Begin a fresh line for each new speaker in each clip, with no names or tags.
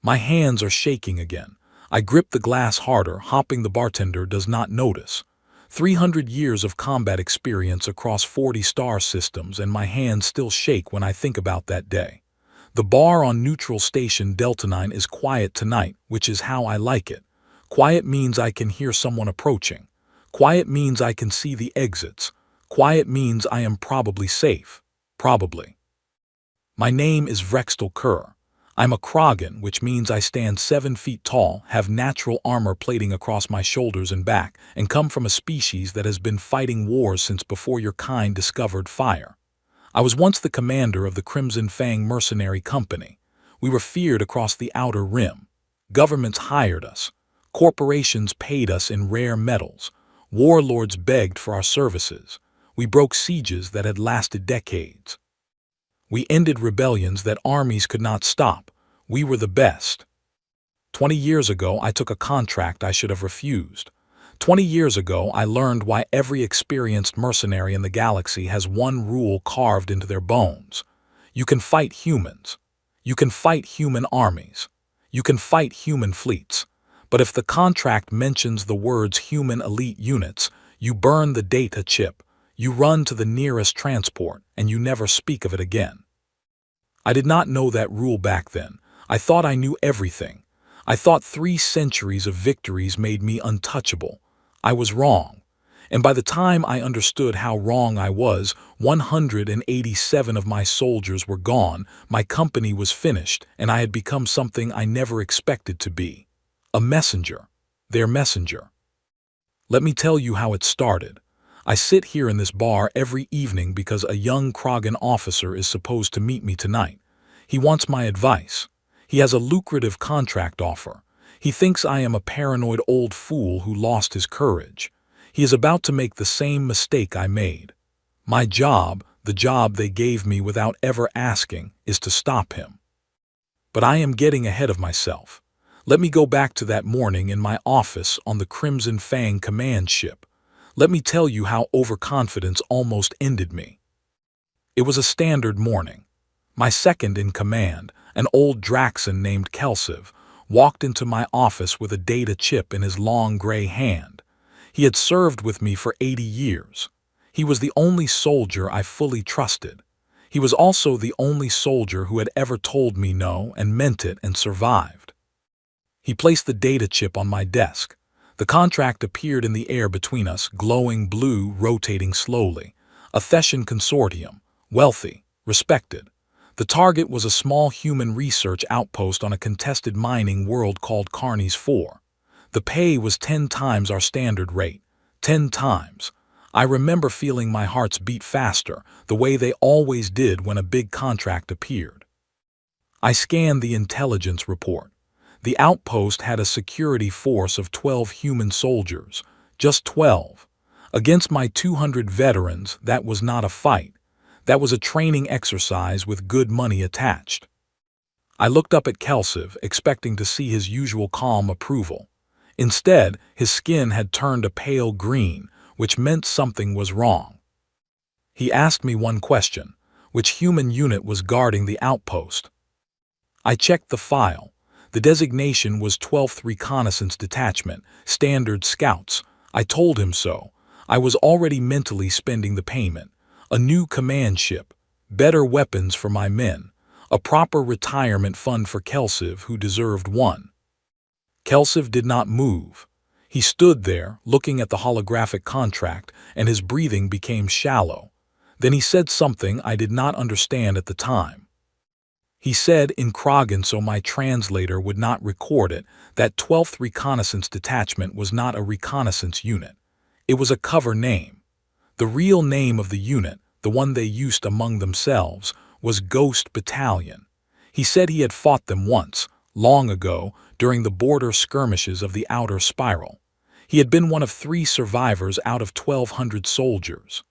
My hands are shaking again. I grip the glass harder, hoping the bartender does not notice. 300 years of combat experience across 40 star systems, and my hands still shake when I think about that day. The bar on Neutral Station Delta 9 is quiet tonight, which is how I like it. Quiet means I can hear someone approaching. Quiet means I can see the exits. Quiet means I am probably safe. Probably. My name is Vrextel Kerr. I'm a Krogan, which means I stand 7 feet tall, have natural armor plating across my shoulders and back, and come from a species that has been fighting wars since before your kind discovered fire. I was once the commander of the Crimson Fang Mercenary Company. We were feared across the Outer Rim. Governments hired us. Corporations paid us in rare metals. Warlords begged for our services. We broke sieges that had lasted decades. We ended rebellions that armies could not stop. We were the best. 20 years ago, I took a contract I should have refused. 20 years ago, I learned why every experienced mercenary in the galaxy has one rule carved into their bones. You can fight humans. You can fight human armies. You can fight human fleets. But if the contract mentions the words human elite units, you burn the data chip. You run to the nearest transport, and you never speak of it again. I did not know that rule back then. I thought I knew everything. I thought 3 centuries of victories made me untouchable. I was wrong. And by the time I understood how wrong I was, 187 of my soldiers were gone, my company was finished, and I had become something I never expected to be. A messenger. Their messenger. Let me tell you how it started. I sit here in this bar every evening because a young Krogan officer is supposed to meet me tonight. He wants my advice. He has a lucrative contract offer. He thinks I am a paranoid old fool who lost his courage. He is about to make the same mistake I made. My job, the job they gave me without ever asking, is to stop him. But I am getting ahead of myself. Let me go back to that morning in my office on the Crimson Fang command ship. Let me tell you how overconfidence almost ended me. It was a standard morning. My second in command, an old Draxan named Kelsiv, walked into my office with a data chip in his long gray hand. He had served with me for 80 years. He was the only soldier I fully trusted. He was also the only soldier who had ever told me no and meant it and survived. He placed the data chip on my desk. The contract appeared in the air between us, glowing blue, rotating slowly. A Theshan consortium, wealthy, respected. The target was a small human research outpost on a contested mining world called Carnes 4. The pay was 10 times our standard rate. 10 times. I remember feeling my hearts beat faster, the way they always did when a big contract appeared. I scanned the intelligence report. The outpost had a security force of 12 human soldiers, just 12. Against my 200 veterans, that was not a fight. That was a training exercise with good money attached. I looked up at Kelsiv, expecting to see his usual calm approval. Instead, his skin had turned a pale green, which meant something was wrong. He asked me one question: which human unit was guarding the outpost? I checked the file. The designation was 12th Reconnaissance Detachment, Standard Scouts. I told him so. I was already mentally spending the payment. A new command ship, better weapons for my men, a proper retirement fund for Kelsiv, who deserved one. Kelsiv did not move. He stood there, looking at the holographic contract, and his breathing became shallow. Then he said something I did not understand at the time. He said in Krogan, so my translator would not record it, that 12th Reconnaissance Detachment was not a reconnaissance unit. It was a cover name. The real name of the unit, the one they used among themselves, was Ghost Battalion. He said he had fought them once, long ago, during the border skirmishes of the Outer Spiral. He had been one of 3 survivors out of 1,200 soldiers.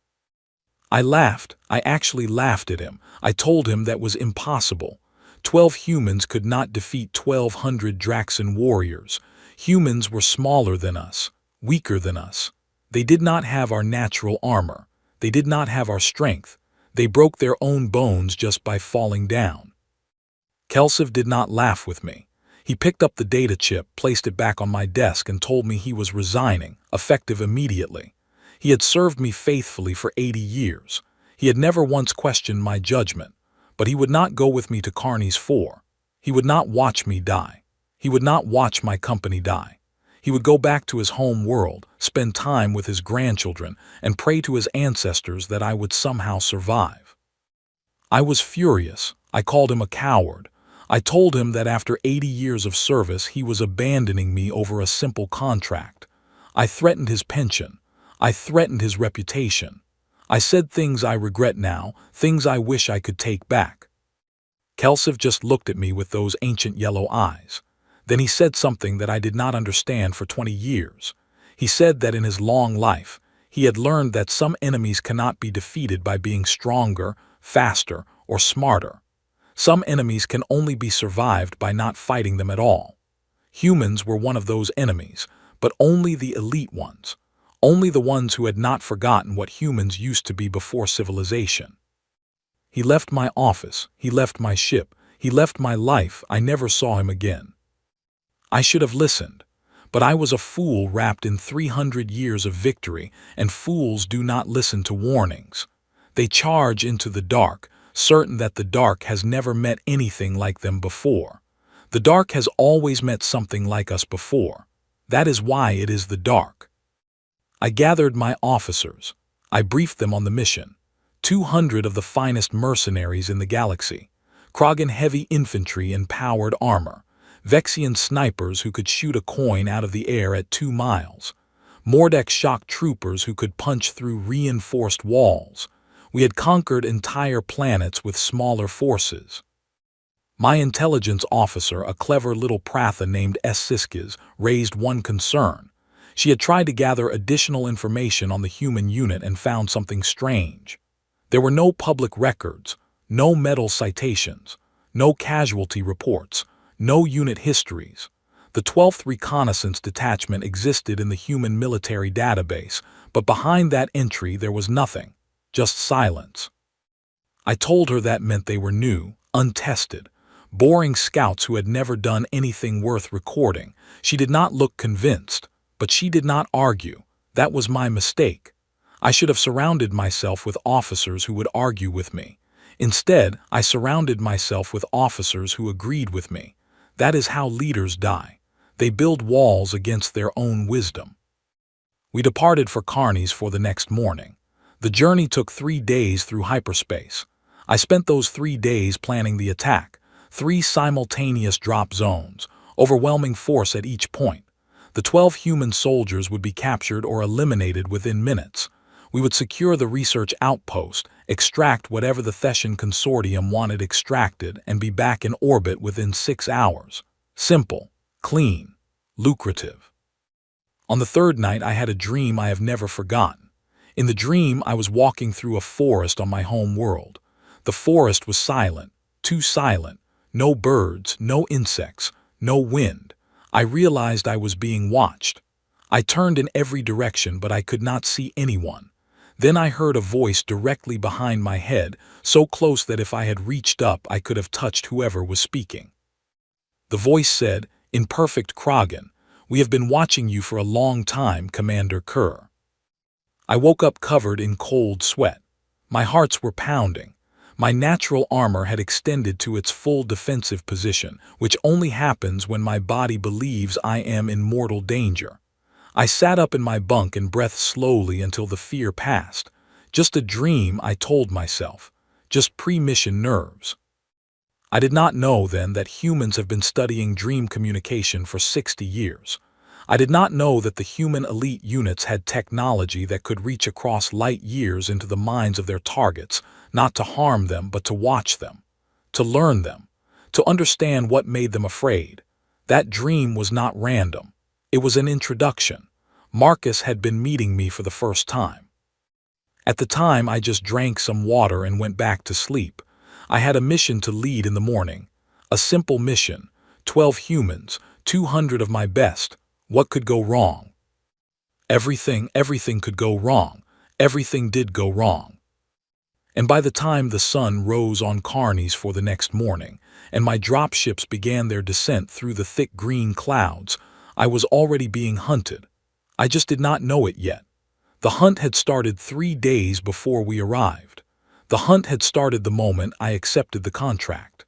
I laughed. I actually laughed at him. I told him that was impossible. 12 humans could not defeat 1,200 Draxan warriors. Humans were smaller than us, weaker than us. They did not have our natural armor. They did not have our strength. They broke their own bones just by falling down. Kelsiv did not laugh with me. He picked up the data chip, placed it back on my desk, and told me he was resigning, effective immediately. He had served me faithfully for 80 years. He had never once questioned my judgment, but he would not go with me to Carney's 4. He would not watch me die. He would not watch my company die. He would go back to his home world, spend time with his grandchildren, and pray to his ancestors that I would somehow survive. I was furious. I called him a coward. I told him that after 80 years of service, he was abandoning me over a simple contract. I threatened his pension. I threatened his reputation. I said things I regret now, things I wish I could take back. Kelsiv just looked at me with those ancient yellow eyes. Then he said something that I did not understand for 20 years. He said that in his long life, he had learned that some enemies cannot be defeated by being stronger, faster, or smarter. Some enemies can only be survived by not fighting them at all. Humans were one of those enemies, but only the elite ones. Only the ones who had not forgotten what humans used to be before civilization. He left my office, he left my ship, he left my life. I never saw him again. I should have listened, but I was a fool wrapped in 300 years of victory, and fools do not listen to warnings. They charge into the dark, certain that the dark has never met anything like them before. The dark has always met something like us before. That is why it is the dark. I gathered my officers. I briefed them on the mission. 200 of the finest mercenaries in the galaxy. Krogan heavy infantry in powered armor. Vexian snipers who could shoot a coin out of the air at 2 miles. Mordek shock troopers who could punch through reinforced walls. We had conquered entire planets with smaller forces. My intelligence officer, a clever little Pratha named Siskis, raised one concern. She had tried to gather additional information on the human unit and found something strange. There were no public records, no medal citations, no casualty reports, no unit histories. The 12th Reconnaissance Detachment existed in the human military database, but behind that entry there was nothing, just silence. I told her that meant they were new, untested, boring scouts who had never done anything worth recording. She did not look convinced, but she did not argue. That was my mistake. I should have surrounded myself with officers who would argue with me. Instead, I surrounded myself with officers who agreed with me. That is how leaders die. They build walls against their own wisdom. We departed for Carney's for the next morning. The journey took 3 days through hyperspace. I spent those 3 days planning the attack. 3 simultaneous drop zones, overwhelming force at each point. The 12 human soldiers would be captured or eliminated within minutes. We would secure the research outpost, extract whatever the Thesian consortium wanted extracted, and be back in orbit within 6 hours. Simple, clean, lucrative. On the 3rd night, I had a dream I have never forgotten. In the dream, I was walking through a forest on my home world. The forest was silent, too silent. No birds, no insects, no wind. I realized I was being watched. I turned in every direction, but I could not see anyone. Then I heard a voice directly behind my head, so close that if I had reached up, I could have touched whoever was speaking. The voice said, in perfect Krogan, "We have been watching you for a long time, Commander Kerr." I woke up covered in cold sweat. My hearts were pounding. My natural armor had extended to its full defensive position, which only happens when my body believes I am in mortal danger. I sat up in my bunk and breathed slowly until the fear passed. Just a dream, I told myself. Just pre-mission nerves. I did not know then that humans have been studying dream communication for 60 years. I did not know that the human elite units had technology that could reach across light years into the minds of their targets, not to harm them but to watch them, to learn them, to understand what made them afraid. That dream was not random. It was an introduction. Marcus had been meeting me for the first time. At the time, I just drank some water and went back to sleep. I had a mission to lead in the morning. A simple mission. 12 humans, 200 of my best. What could go wrong? Everything could go wrong. Everything did go wrong. And by the time the sun rose on Carnes for the next morning, and my dropships began their descent through the thick green clouds, I was already being hunted. I just did not know it yet. The hunt had started 3 days before we arrived. The hunt had started the moment I accepted the contract.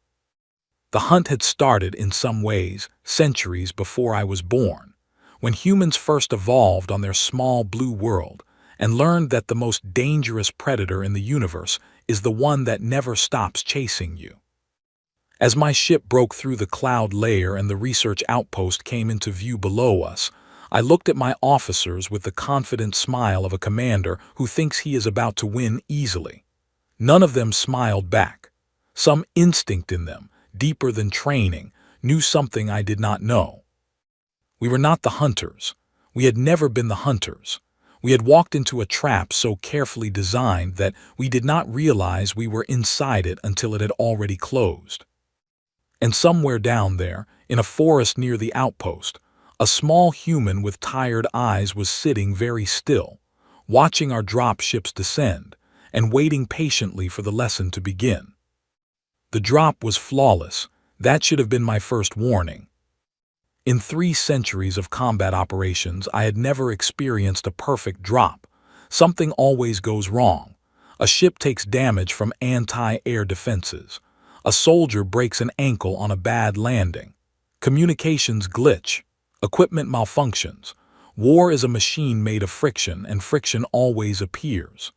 The hunt had started, in some ways, centuries before I was born, when humans first evolved on their small blue world and learned that the most dangerous predator in the universe is the one that never stops chasing you. As my ship broke through the cloud layer and the research outpost came into view below us, I looked at my officers with the confident smile of a commander who thinks he is about to win easily. None of them smiled back. Some instinct in them, deeper than training, knew something I did not know. We were not the hunters. We had never been the hunters. We had walked into a trap so carefully designed that we did not realize we were inside it until it had already closed. And somewhere down there, in a forest near the outpost, a small human with tired eyes was sitting very still, watching our drop ships descend, and waiting patiently for the lesson to begin. The drop was flawless. That should have been my first warning. In 3 centuries of combat operations, I had never experienced a perfect drop. Something always goes wrong. A ship takes damage from anti-air defenses. A soldier breaks an ankle on a bad landing. Communications glitch. Equipment malfunctions. War is a machine made of friction, and friction always appears.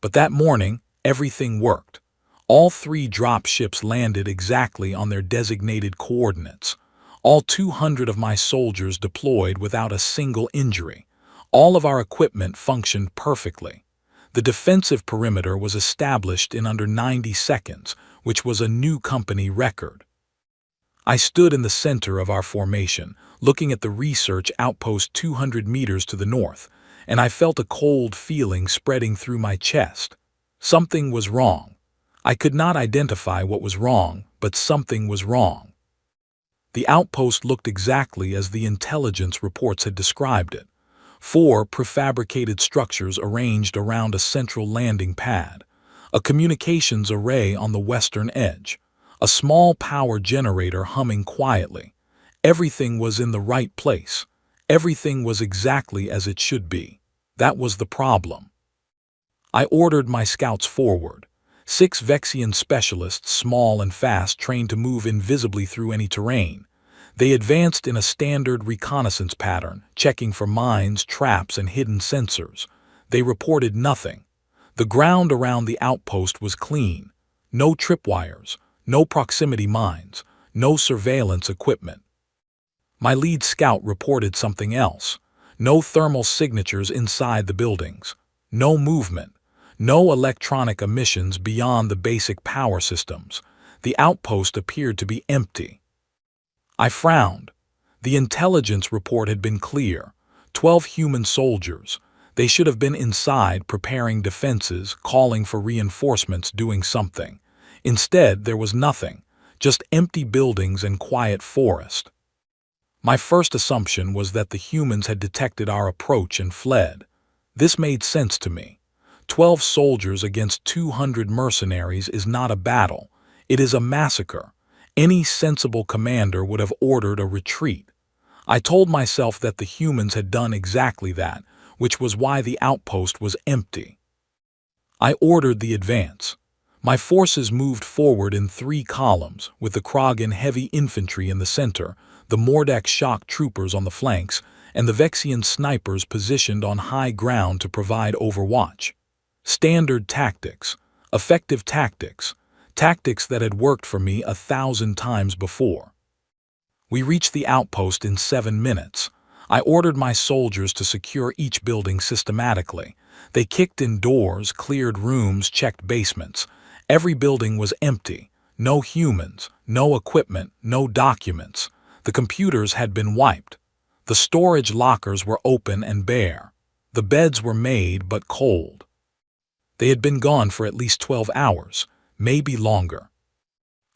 But that morning, everything worked. All 3 drop ships landed exactly on their designated coordinates. All 200 of my soldiers deployed without a single injury. All of our equipment functioned perfectly. The defensive perimeter was established in under 90 seconds, which was a new company record. I stood in the center of our formation, looking at the research outpost 200 meters to the north, and I felt a cold feeling spreading through my chest. Something was wrong. I could not identify what was wrong, but something was wrong. The outpost looked exactly as the intelligence reports had described it. 4 prefabricated structures arranged around a central landing pad, a communications array on the western edge, a small power generator humming quietly. Everything was in the right place. Everything was exactly as it should be. That was the problem. I ordered my scouts forward. 6 Vexian specialists, small and fast, trained to move invisibly through any terrain. They advanced in a standard reconnaissance pattern, checking for mines, traps, and hidden sensors. They reported nothing. The ground around the outpost was clean. No tripwires, no proximity mines, no surveillance equipment. My lead scout reported something else. No thermal signatures inside the buildings. No movement. No electronic emissions beyond the basic power systems. The outpost appeared to be empty. I frowned. The intelligence report had been clear. 12 human soldiers. They should have been inside preparing defenses, calling for reinforcements, doing something. Instead, there was nothing. Just empty buildings and quiet forest. My first assumption was that the humans had detected our approach and fled. This made sense to me. 12 soldiers against 200 mercenaries is not a battle. It is a massacre. Any sensible commander would have ordered a retreat. I told myself that the humans had done exactly that, which was why the outpost was empty. I ordered the advance. My forces moved forward in 3 columns, with the Krogan heavy infantry in the center, the Mordak shock troopers on the flanks, and the Vexian snipers positioned on high ground to provide overwatch. Standard tactics, effective tactics, tactics that had worked for me 1,000 times before. We reached the outpost in 7 minutes. I ordered my soldiers to secure each building systematically. They kicked in doors, cleared rooms, checked basements. Every building was empty. No humans, no equipment, no documents. The computers had been wiped. The storage lockers were open and bare. The beds were made but cold. They had been gone for at least 12 hours, maybe longer.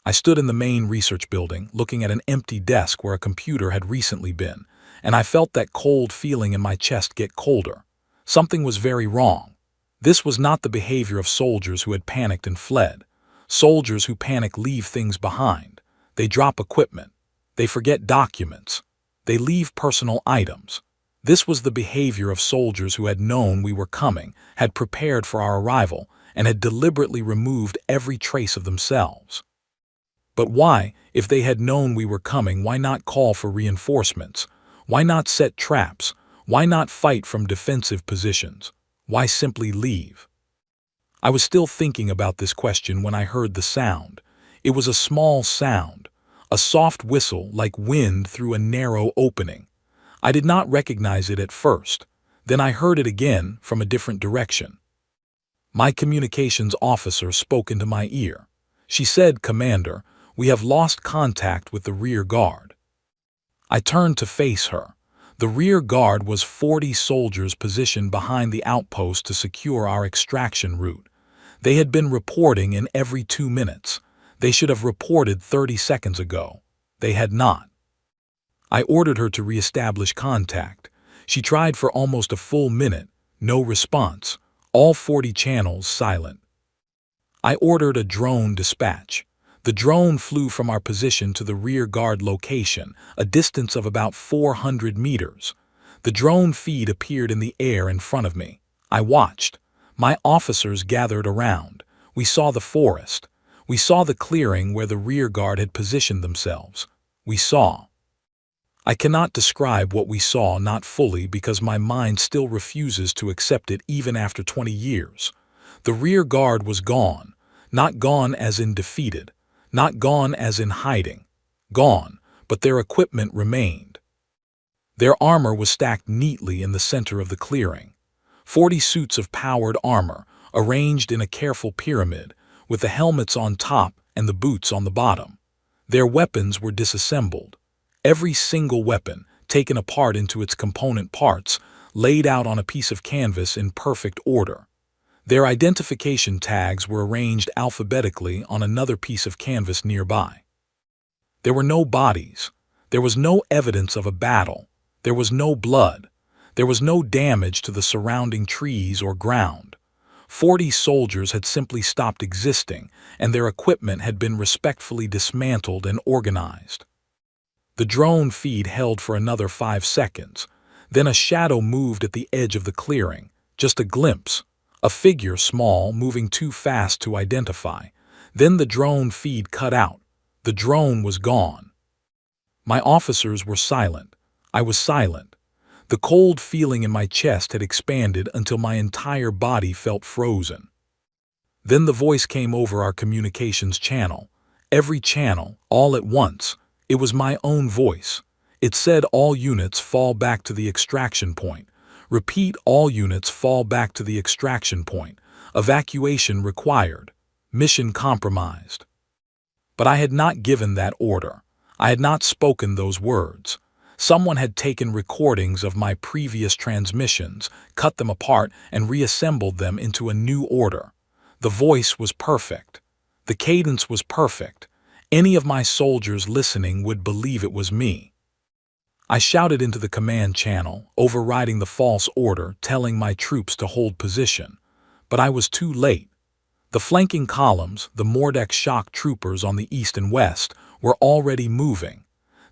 I stood in the main research building, looking at an empty desk where a computer had recently been, and I felt that cold feeling in my chest get colder. Something was very wrong. This was not the behavior of soldiers who had panicked and fled. Soldiers who panic leave things behind. They drop equipment. They forget documents. They leave personal items. This was the behavior of soldiers who had known we were coming, had prepared for our arrival, and had deliberately removed every trace of themselves. But why, if they had known we were coming, why not call for reinforcements? Why not set traps? Why not fight from defensive positions? Why simply leave? I was still thinking about this question when I heard the sound. It was a small sound, a soft whistle like wind through a narrow opening. I did not recognize it at first. Then I heard it again from a different direction. My communications officer spoke into my ear. She said, "Commander, we have lost contact with the rear guard." I turned to face her. The rear guard was 40 soldiers positioned behind the outpost to secure our extraction route. They had been reporting in every 2 minutes. They should have reported 30 seconds ago. They had not. I ordered her to reestablish contact. She tried for almost a full minute. No response. All 40 channels silent. I ordered a drone dispatch. The drone flew from our position to the rear guard location, a distance of about 400 meters. The drone feed appeared in the air in front of me. I watched. My officers gathered around. We saw the forest. We saw the clearing where the rear guard had positioned themselves. We saw. I cannot describe what we saw, not fully, because my mind still refuses to accept it even after 20 years. The rear guard was gone, not gone as in defeated, not gone as in hiding. Gone, but their equipment remained. Their armor was stacked neatly in the center of the clearing. 40 suits of powered armor, arranged in a careful pyramid, with the helmets on top and the boots on the bottom. Their weapons were disassembled. Every single weapon, taken apart into its component parts, laid out on a piece of canvas in perfect order. Their identification tags were arranged alphabetically on another piece of canvas nearby. There were no bodies. There was no evidence of a battle. There was no blood. There was no damage to the surrounding trees or ground. 40 soldiers had simply stopped existing, and their equipment had been respectfully dismantled and organized. The drone feed held for another 5 seconds. Then a shadow moved at the edge of the clearing, just a glimpse. A figure small, moving too fast to identify. Then the drone feed cut out. The drone was gone. My officers were silent. I was silent. The cold feeling in my chest had expanded until my entire body felt frozen. Then the voice came over our communications channel. Every channel, all at once. It was my own voice. It said, "All units fall back to the extraction point. Repeat, all units fall back to the extraction point. Evacuation required. Mission compromised." But I had not given that order. I had not spoken those words. Someone had taken recordings of my previous transmissions, cut them apart, and reassembled them into a new order. The voice was perfect. The cadence was perfect. Any of my soldiers listening would believe it was me. I shouted into the command channel, overriding the false order, telling my troops to hold position. But I was too late. The flanking columns, the Mordek shock troopers on the east and west, were already moving.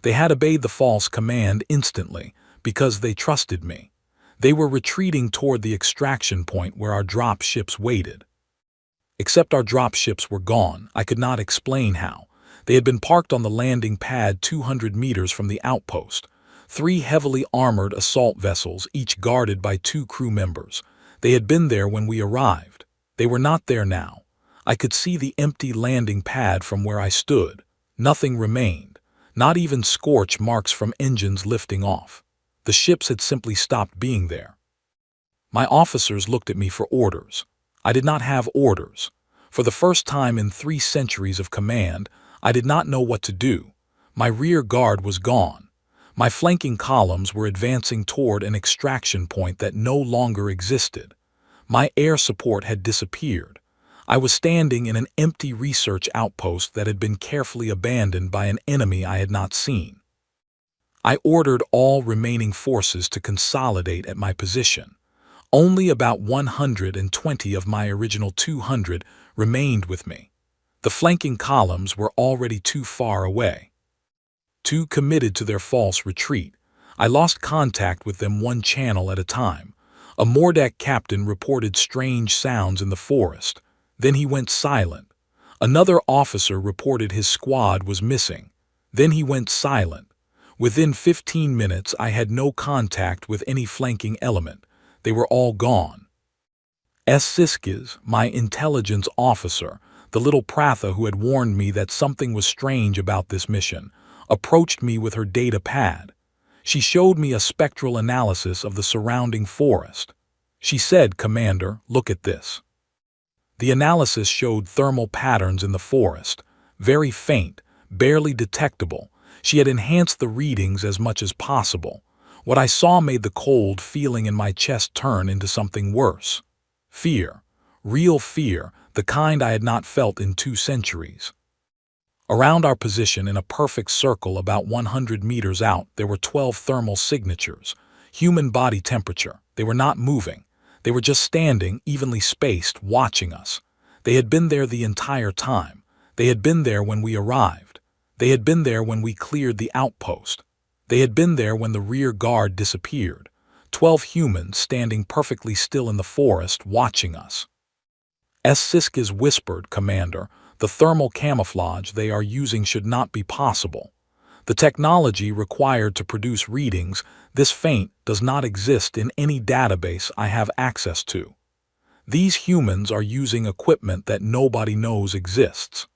They had obeyed the false command instantly, because they trusted me. They were retreating toward the extraction point where our drop ships waited. Except our drop ships were gone. I could not explain how. They had been parked on the landing pad 200 meters from the outpost. 3 heavily armored assault vessels, each guarded by 2 crew members. They had been there when we arrived. They were not there now. I could see the empty landing pad from where I stood. Nothing remained. Not even scorch marks from engines lifting off. The ships had simply stopped being there. My officers looked at me for orders. I did not have orders. For the first time in 3 centuries of command, I did not know what to do. My rear guard was gone. My flanking columns were advancing toward an extraction point that no longer existed. My air support had disappeared. I was standing in an empty research outpost that had been carefully abandoned by an enemy I had not seen. I ordered all remaining forces to consolidate at my position. Only about 120 of my original 200 remained with me. The flanking columns were already too far away, too committed to their false retreat. I lost contact with them one channel at a time. A Mordak captain reported strange sounds in the forest. Then he went silent. Another officer reported his squad was missing. Then he went silent. Within 15 minutes, I had no contact with any flanking element. They were all gone. Siskis, my intelligence officer, the little Pratha who had warned me that something was strange about this mission, approached me with her data pad. She showed me a spectral analysis of the surrounding forest. She said, "Commander, look at this." The analysis showed thermal patterns in the forest, very faint, barely detectable. She had enhanced the readings as much as possible. What I saw made the cold feeling in my chest turn into something worse. Fear, real fear, the kind I had not felt in 2 centuries. Around our position in a perfect circle about 100 meters out, there were 12 thermal signatures, human body temperature. They were not moving. They were just standing, evenly spaced, watching us. They had been there the entire time. They had been there when we arrived. They had been there when we cleared the outpost. They had been there when the rear guard disappeared. 12 humans standing perfectly still in the forest, watching us. Siskis whispered, "Commander, the thermal camouflage they are using should not be possible. The technology required to produce readings this faint does not exist in any database I have access to. These humans are using equipment that nobody knows exists."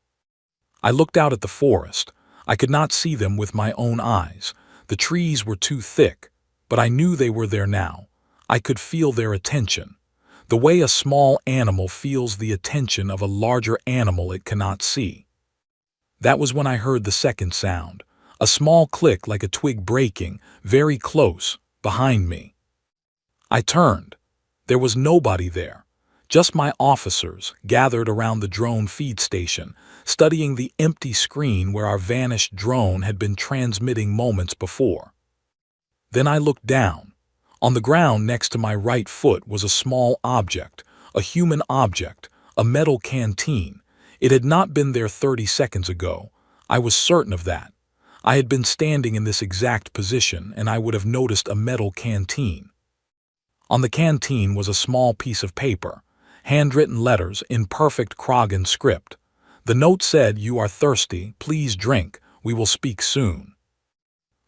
I looked out at the forest. I could not see them with my own eyes. The trees were too thick, but I knew they were there now. I could feel their attention. The way a small animal feels the attention of a larger animal it cannot see. That was when I heard the second sound, a small click like a twig breaking, very close, behind me. I turned. There was nobody there, just my officers gathered around the drone feed station, studying the empty screen where our vanished drone had been transmitting moments before. Then I looked down. On the ground next to my right foot was a small object, a human object, a metal canteen. It had not been there 30 seconds ago. I was certain of that. I had been standing in this exact position, and I would have noticed a metal canteen. On the canteen was a small piece of paper, handwritten letters in perfect Krogan script. The note said, "You are thirsty, please drink, we will speak soon."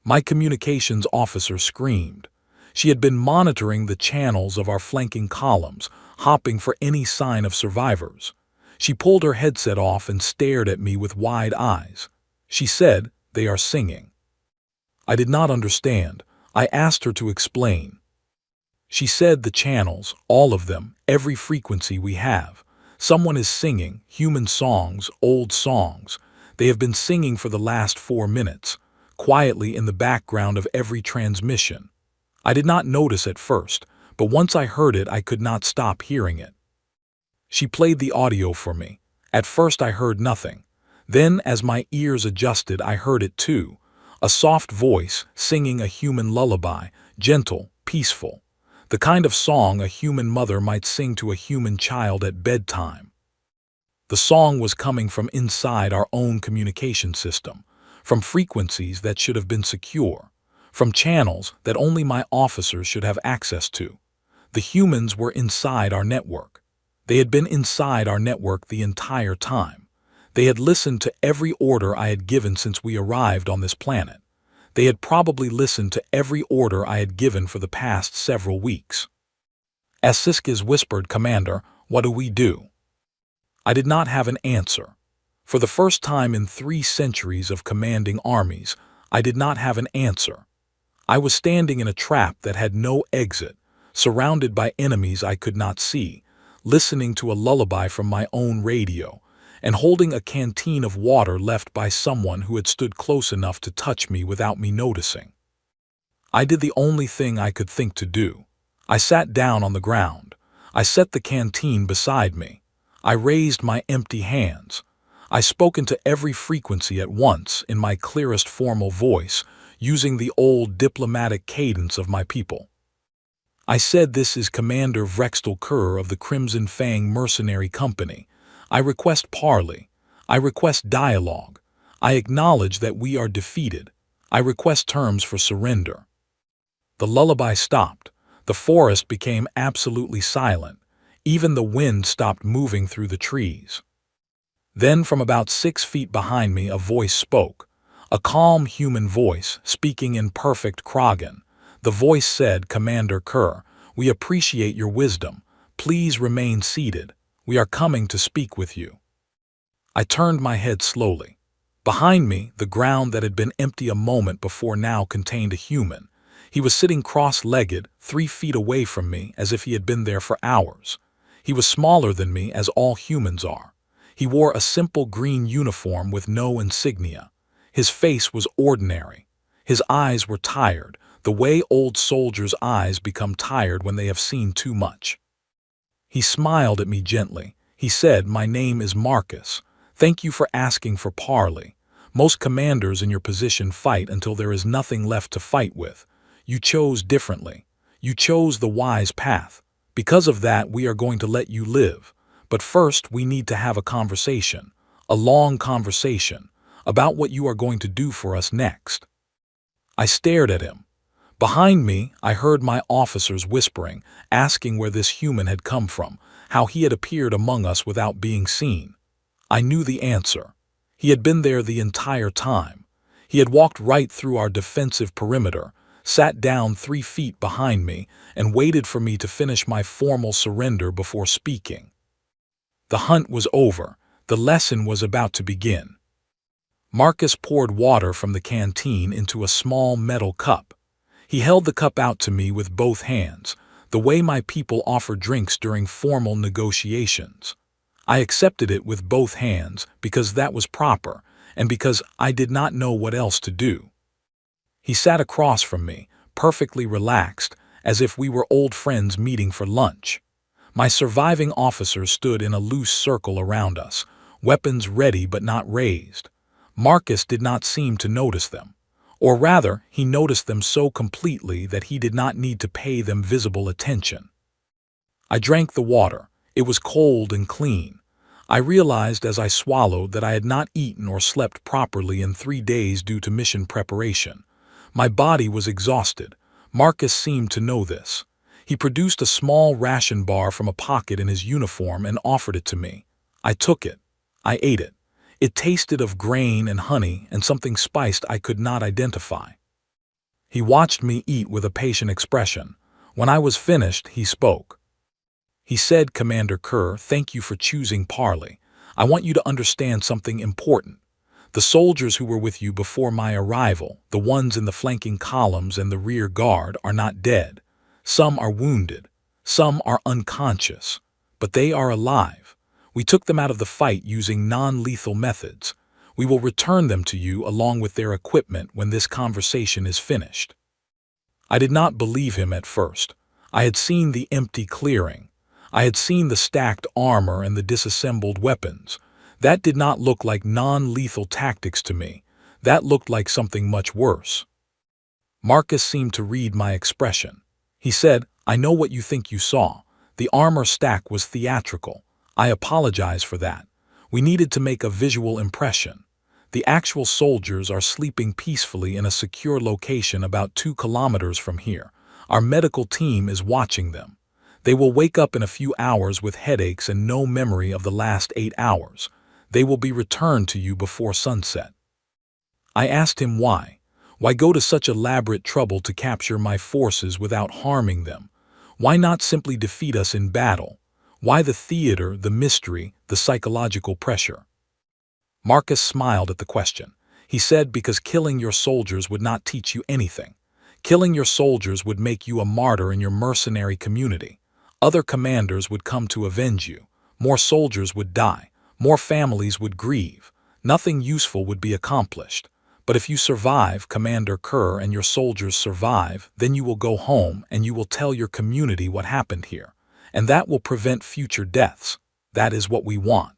My communications officer screamed. She had been monitoring the channels of our flanking columns, hopping for any sign of survivors. She pulled her headset off and stared at me with wide eyes. She said, "They are singing." I did not understand. I asked her to explain. She said the channels, all of them, every frequency we have. Someone is singing, human songs, old songs. They have been singing for the last 4 minutes, quietly in the background of every transmission. I did not notice at first, but once I heard it, I could not stop hearing it. She played the audio for me. At first I heard nothing. Then, as my ears adjusted, I heard it too. A soft voice singing a human lullaby, gentle, peaceful. The kind of song a human mother might sing to a human child at bedtime. The song was coming from inside our own communication system, from frequencies that should have been secure, from channels that only my officers should have access to. The humans were inside our network. They had been inside our network the entire time. They had listened to every order I had given since we arrived on this planet. They had probably listened to every order I had given for the past several weeks. As Siskis whispered, "Commander, what do we do?" I did not have an answer. For the first time in 3 centuries of commanding armies, I did not have an answer. I was standing in a trap that had no exit, surrounded by enemies I could not see, listening to a lullaby from my own radio, and holding a canteen of water left by someone who had stood close enough to touch me without me noticing. I did the only thing I could think to do. I sat down on the ground. I set the canteen beside me. I raised my empty hands. I spoke into every frequency at once in my clearest formal voice, using the old diplomatic cadence of my people. I said, "This is Commander Vrextel Kerr of the Crimson Fang Mercenary Company. I request parley. I request dialogue. I acknowledge that we are defeated. I request terms for surrender." The lullaby stopped. The forest became absolutely silent. Even the wind stopped moving through the trees. Then from about 6 feet behind me a voice spoke. A calm human voice, speaking in perfect Krogan. The voice said, "Commander Kerr, we appreciate your wisdom. Please remain seated. We are coming to speak with you." I turned my head slowly. Behind me, the ground that had been empty a moment before now contained a human. He was sitting cross-legged, 3 feet away from me, as if he had been there for hours. He was smaller than me, as all humans are. He wore a simple green uniform with no insignia. His face was ordinary. His eyes were tired, the way old soldiers' eyes become tired when they have seen too much. He smiled at me gently. He said, "My name is Marcus. Thank you for asking for parley. Most commanders in your position fight until there is nothing left to fight with. You chose differently. You chose the wise path. Because of that, we are going to let you live. But first, we need to have a conversation, a long conversation, about what you are going to do for us next." I stared at him. Behind me, I heard my officers whispering, asking where this human had come from, how he had appeared among us without being seen. I knew the answer. He had been there the entire time. He had walked right through our defensive perimeter, sat down 3 feet behind me, and waited for me to finish my formal surrender before speaking. The hunt was over. The lesson was about to begin. Marcus poured water from the canteen into a small metal cup. He held the cup out to me with both hands, the way my people offer drinks during formal negotiations. I accepted it with both hands because that was proper and because I did not know what else to do. He sat across from me, perfectly relaxed, as if we were old friends meeting for lunch. My surviving officers stood in a loose circle around us, weapons ready but not raised. Marcus did not seem to notice them. Or rather, he noticed them so completely that he did not need to pay them visible attention. I drank the water. It was cold and clean. I realized as I swallowed that I had not eaten or slept properly in 3 days due to mission preparation. My body was exhausted. Marcus seemed to know this. He produced a small ration bar from a pocket in his uniform and offered it to me. I took it. I ate it. It tasted of grain and honey and something spiced I could not identify. He watched me eat with a patient expression. When I was finished, he spoke. He said, "Commander Kerr, thank you for choosing parley. I want you to understand something important. The soldiers who were with you before my arrival, the ones in the flanking columns and the rear guard, are not dead. Some are wounded. Some are unconscious. But they are alive. We took them out of the fight using non-lethal methods. We will return them to you along with their equipment when this conversation is finished." I did not believe him at first. I had seen the empty clearing. I had seen the stacked armor and the disassembled weapons. That did not look like non-lethal tactics to me. That looked like something much worse. Marcus seemed to read my expression. He said, "I know what you think you saw. The armor stack was theatrical. I apologize for that. We needed to make a visual impression. The actual soldiers are sleeping peacefully in a secure location about 2 kilometers from here. Our medical team is watching them. They will wake up in a few hours with headaches and no memory of the last 8 hours. They will be returned to you before sunset." I asked him why. Why go to such elaborate trouble to capture my forces without harming them? Why not simply defeat us in battle? Why the theater, the mystery, the psychological pressure? Marcus smiled at the question. He said, "Because killing your soldiers would not teach you anything. Killing your soldiers would make you a martyr in your mercenary community. Other commanders would come to avenge you. More soldiers would die. More families would grieve. Nothing useful would be accomplished. But if you survive, Commander Kerr, and your soldiers survive, then you will go home and you will tell your community what happened here. And that will prevent future deaths. That is what we want.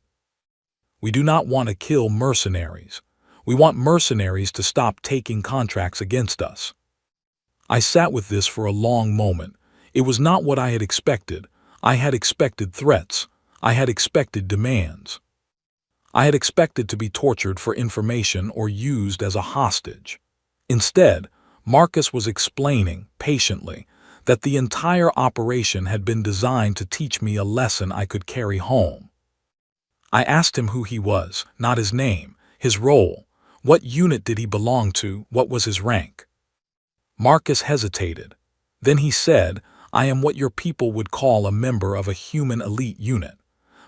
We do not want to kill mercenaries. We want mercenaries to stop taking contracts against us." I sat with this for a long moment. It was not what I had expected. I had expected threats. I had expected demands. I had expected to be tortured for information or used as a hostage. Instead, Marcus was explaining, patiently, that the entire operation had been designed to teach me a lesson I could carry home. I asked him who he was, not his name, his role. What unit did he belong to? What was his rank? Marcus hesitated. Then he said, "I am what your people would call a member of a human elite unit.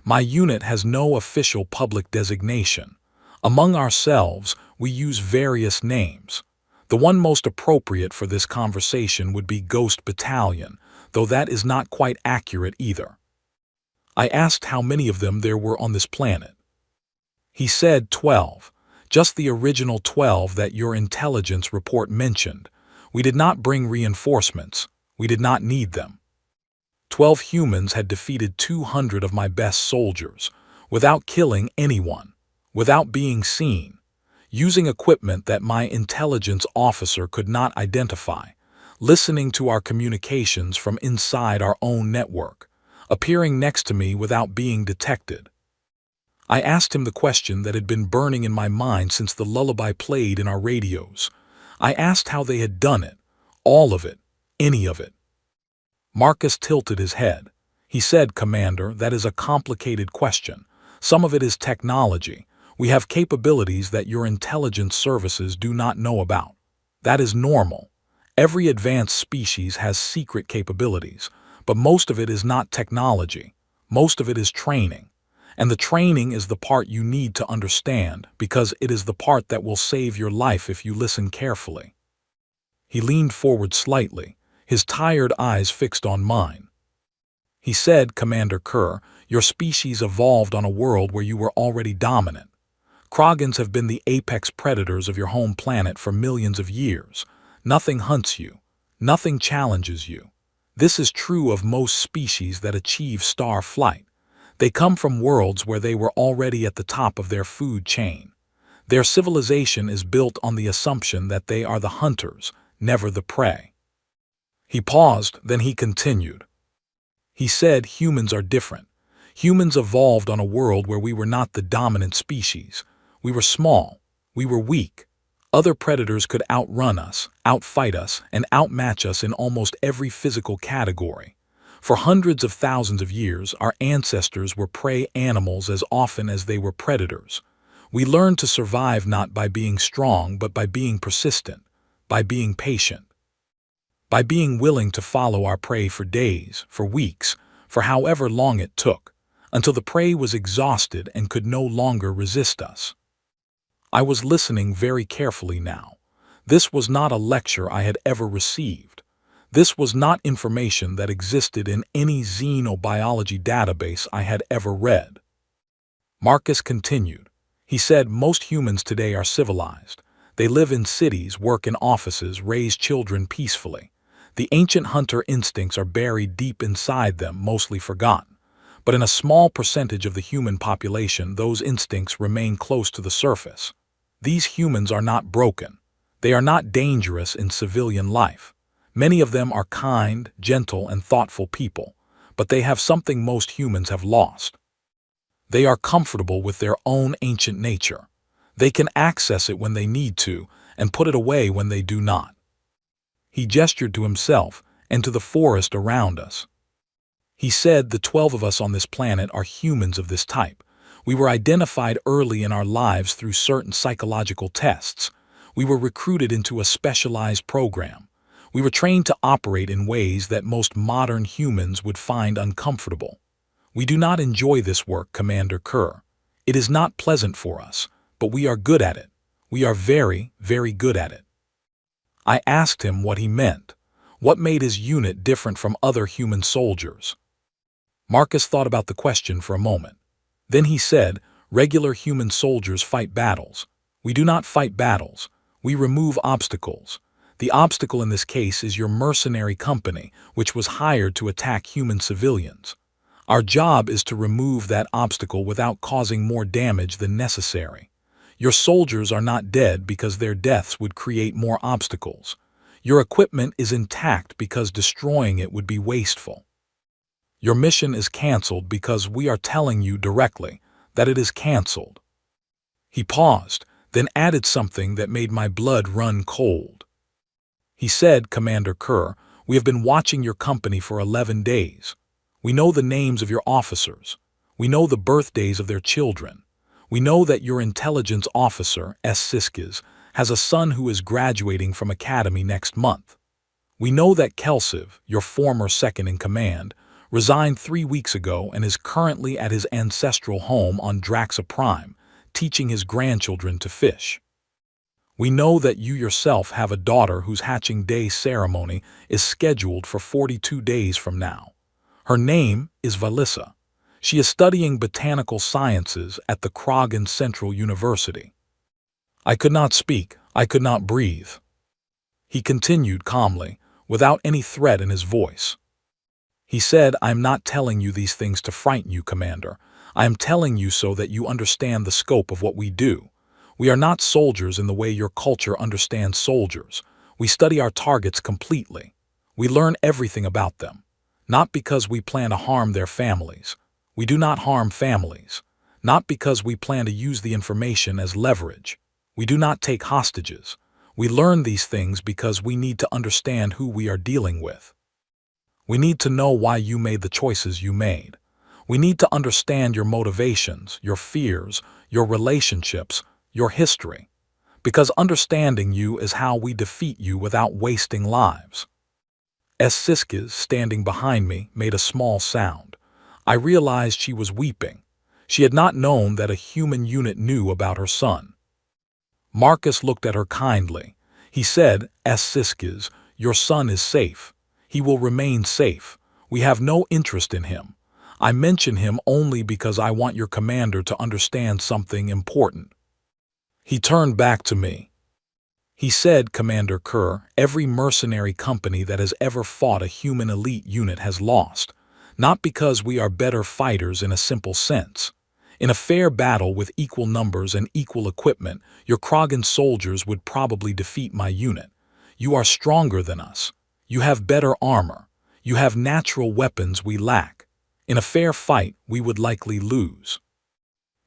My unit has no official public designation. Among ourselves, we use various names. The one most appropriate for this conversation would be Ghost Battalion, though that is not quite accurate either." I asked how many of them there were on this planet. He said 12, just the original 12 that your intelligence report mentioned. We did not bring reinforcements. We did not need them. 12 humans had defeated 200 of my best soldiers, without killing anyone, without being seen, using equipment that my intelligence officer could not identify, listening to our communications from inside our own network, appearing next to me without being detected. I asked him the question that had been burning in my mind since the lullaby played in our radios. I asked how they had done it, all of it, any of it. Marcus tilted his head. He said, "Commander, that is a complicated question. Some of it is technology. We have capabilities that your intelligence services do not know about. That is normal. Every advanced species has secret capabilities, but most of it is not technology. Most of it is training. And the training is the part you need to understand, because it is the part that will save your life if you listen carefully." He leaned forward slightly, his tired eyes fixed on mine. He said, "Commander Kerr, your species evolved on a world where you were already dominant. Krogans have been the apex predators of your home planet for millions of years. Nothing hunts you. Nothing challenges you. This is true of most species that achieve star flight. They come from worlds where they were already at the top of their food chain. Their civilization is built on the assumption that they are the hunters, never the prey." He paused, then he continued. He said, "Humans are different. Humans evolved on a world where we were not the dominant species. We were small. We were weak. Other predators could outrun us, outfight us, and outmatch us in almost every physical category. For hundreds of thousands of years, our ancestors were prey animals as often as they were predators. We learned to survive not by being strong, but by being persistent, by being patient, by being willing to follow our prey for days, for weeks, for however long it took, until the prey was exhausted and could no longer resist us." I was listening very carefully now. This was not a lecture I had ever received. This was not information that existed in any xenobiology database I had ever read. Marcus continued. He said, "Most humans today are civilized. They live in cities, work in offices, raise children peacefully. The ancient hunter instincts are buried deep inside them, mostly forgotten. But in a small percentage of the human population, those instincts remain close to the surface. These humans are not broken. They are not dangerous in civilian life. Many of them are kind, gentle, and thoughtful people, but they have something most humans have lost. They are comfortable with their own ancient nature. They can access it when they need to, and put it away when they do not." He gestured to himself and to the forest around us. He said, "The 12 of us on this planet are humans of this type. We were identified early in our lives through certain psychological tests. We were recruited into a specialized program. We were trained to operate in ways that most modern humans would find uncomfortable. We do not enjoy this work, Commander Kerr. It is not pleasant for us, but we are good at it. We are very, very good at it." I asked him what he meant. What made his unit different from other human soldiers? Marcus thought about the question for a moment. Then he said, "Regular human soldiers fight battles. We do not fight battles. We remove obstacles. The obstacle in this case is your mercenary company, which was hired to attack human civilians. Our job is to remove that obstacle without causing more damage than necessary. Your soldiers are not dead because their deaths would create more obstacles. Your equipment is intact because destroying it would be wasteful. Your mission is canceled because we are telling you directly that it is canceled." He paused, then added something that made my blood run cold. He said, "Commander Kerr, we have been watching your company for 11 days. We know the names of your officers. We know the birthdays of their children. We know that your intelligence officer, S. Siskis, has a son who is graduating from academy next month. We know that Kelsiv, your former second-in-command, resigned 3 weeks ago and is currently at his ancestral home on Draxa Prime, teaching his grandchildren to fish. We know that you yourself have a daughter whose hatching day ceremony is scheduled for 42 days from now. Her name is Valissa. She is studying botanical sciences at the Krogan Central University." I could not speak. I could not breathe. He continued calmly, without any threat in his voice. He said, "I am not telling you these things to frighten you, Commander. I am telling you so that you understand the scope of what we do. We are not soldiers in the way your culture understands soldiers. We study our targets completely. We learn everything about them. Not because we plan to harm their families. We do not harm families. Not because we plan to use the information as leverage. We do not take hostages. We learn these things because we need to understand who we are dealing with. We need to know why you made the choices you made. We need to understand your motivations, your fears, your relationships, your history. Because understanding you is how we defeat you without wasting lives." S. Siskis, standing behind me, made a small sound. I realized she was weeping. She had not known that a human unit knew about her son. Marcus looked at her kindly. He said, "S. Siskis, your son is safe. He will remain safe. We have no interest in him. I mention him only because I want your commander to understand something important." He turned back to me. He said, "Commander Kerr, every mercenary company that has ever fought a human elite unit has lost, not because we are better fighters in a simple sense. In a fair battle with equal numbers and equal equipment, your Krogan soldiers would probably defeat my unit. You are stronger than us. You have better armor. You have natural weapons we lack. In a fair fight, we would likely lose."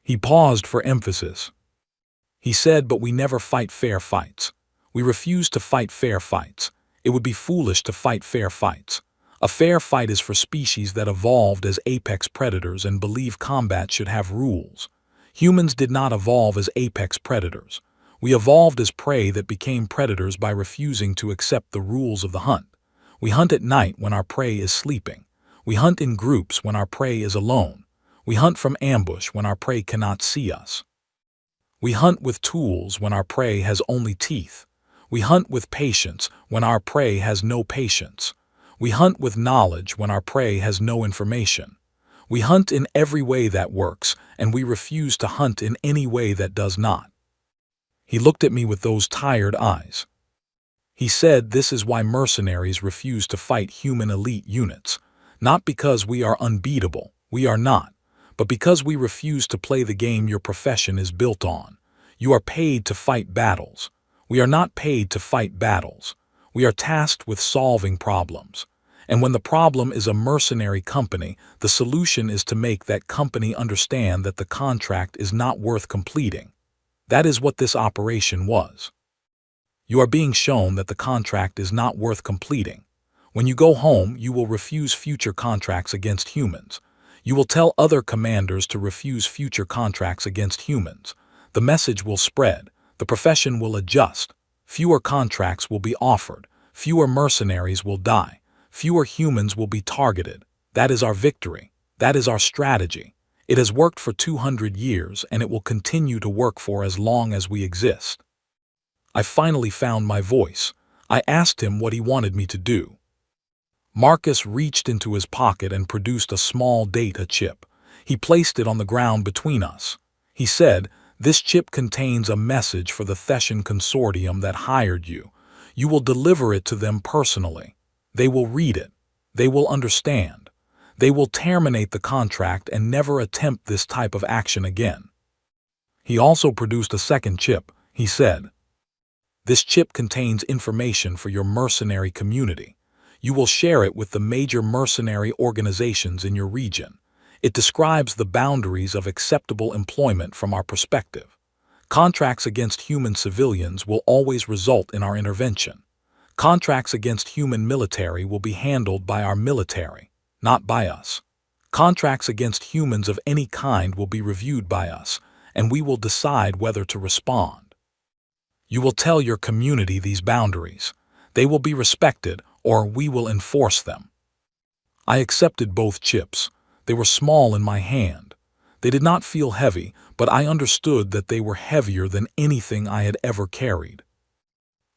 He paused for emphasis. He said, "But we never fight fair fights. We refuse to fight fair fights. It would be foolish to fight fair fights. A fair fight is for species that evolved as apex predators and believe combat should have rules. Humans did not evolve as apex predators. We evolved as prey that became predators by refusing to accept the rules of the hunt. We hunt at night when our prey is sleeping. We hunt in groups when our prey is alone. We hunt from ambush when our prey cannot see us. We hunt with tools when our prey has only teeth. We hunt with patience when our prey has no patience. We hunt with knowledge when our prey has no information. We hunt in every way that works, and we refuse to hunt in any way that does not." He looked at me with those tired eyes. He said, "This is why mercenaries refuse to fight human elite units. Not because we are unbeatable, we are not, but because we refuse to play the game your profession is built on. You are paid to fight battles. We are not paid to fight battles. We are tasked with solving problems. And when the problem is a mercenary company, the solution is to make that company understand that the contract is not worth completing. That is what this operation was. You are being shown that the contract is not worth completing. When you go home, you will refuse future contracts against humans. You will tell other commanders to refuse future contracts against humans. The message will spread. The profession will adjust. Fewer contracts will be offered. Fewer mercenaries will die. Fewer humans will be targeted. That is our victory. That is our strategy. It has worked for 200 years, and it will continue to work for as long as we exist." I finally found my voice. I asked him what he wanted me to do. Marcus reached into his pocket and produced a small data chip. He placed it on the ground between us. He said, "This chip contains a message for the Theshan Consortium that hired you. You will deliver it to them personally. They will read it. They will understand. They will terminate the contract and never attempt this type of action again." He also produced a second chip. He said, This chip contains information for your mercenary community. You will share it with the major mercenary organizations in your region. It describes the boundaries of acceptable employment from our perspective. Contracts against human civilians will always result in our intervention. Contracts against human military will be handled by our military, not by us. Contracts against humans of any kind will be reviewed by us, and we will decide whether to respond. You will tell your community these boundaries. They will be respected, or we will enforce them. I accepted both chips. They were small in my hand. They did not feel heavy, but I understood that they were heavier than anything I had ever carried.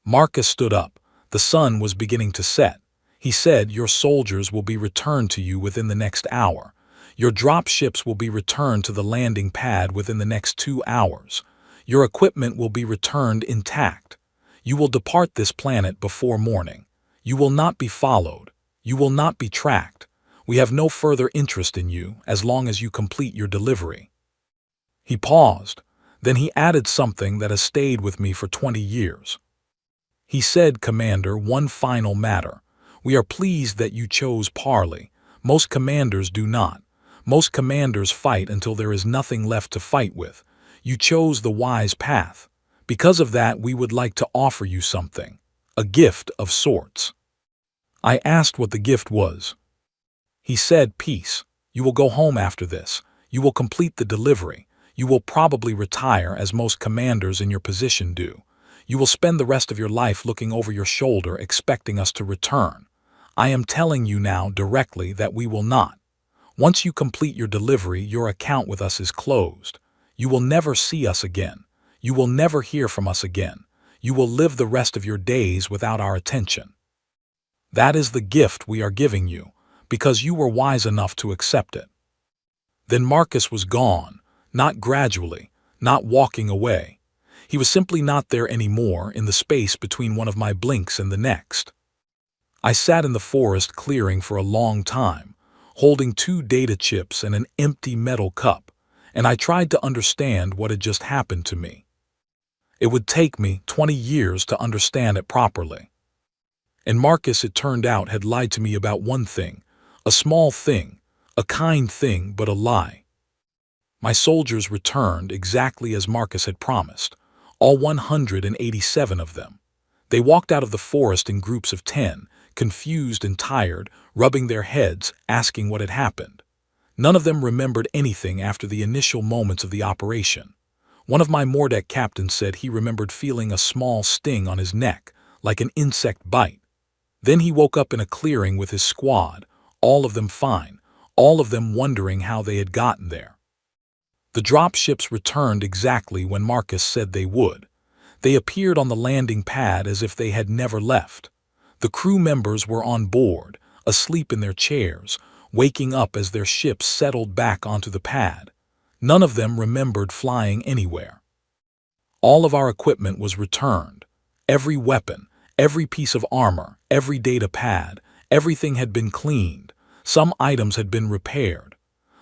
Marcus stood up. The sun was beginning to set. He said, "Your soldiers will be returned to you within the next hour. Your drop ships will be returned to the landing pad within the next 2 hours. Your equipment will be returned intact. You will depart this planet before morning. You will not be followed. You will not be tracked. We have no further interest in you as long as you complete your delivery." He paused. Then he added something that has stayed with me for 20 years. He said, "Commander, one final matter. We are pleased that you chose parley. Most commanders do not. Most commanders fight until there is nothing left to fight with. You chose the wise path. Because of that, we would like to offer you something. A gift of sorts." I asked what the gift was. He said, "Peace. You will go home after this. You will complete the delivery. You will probably retire, as most commanders in your position do. You will spend the rest of your life looking over your shoulder expecting us to return. I am telling you now directly that we will not. Once you complete your delivery, your account with us is closed. You will never see us again. You will never hear from us again. You will live the rest of your days without our attention. That is the gift we are giving you, because you were wise enough to accept it." Then Marcus was gone, not gradually, not walking away. He was simply not there anymore in the space between one of my blinks and the next. I sat in the forest clearing for a long time, holding 2 data chips and an empty metal cup, and I tried to understand what had just happened to me. It would take me 20 years to understand it properly. And Marcus, it turned out, had lied to me about one thing, a small thing, a kind thing, but a lie. My soldiers returned exactly as Marcus had promised, all 187 of them. They walked out of the forest in groups of 10, confused and tired, rubbing their heads, asking what had happened. None of them remembered anything after the initial moments of the operation. One of my Mordeck captains said he remembered feeling a small sting on his neck, like an insect bite. Then he woke up in a clearing with his squad, all of them fine, all of them wondering how they had gotten there. The drop ships returned exactly when Marcus said they would. They appeared on the landing pad as if they had never left. The crew members were on board, asleep in their chairs, waking up as their ships settled back onto the pad. None of them remembered flying anywhere. All of our equipment was returned. Every weapon, every piece of armor, every data pad, everything had been cleaned. Some items had been repaired.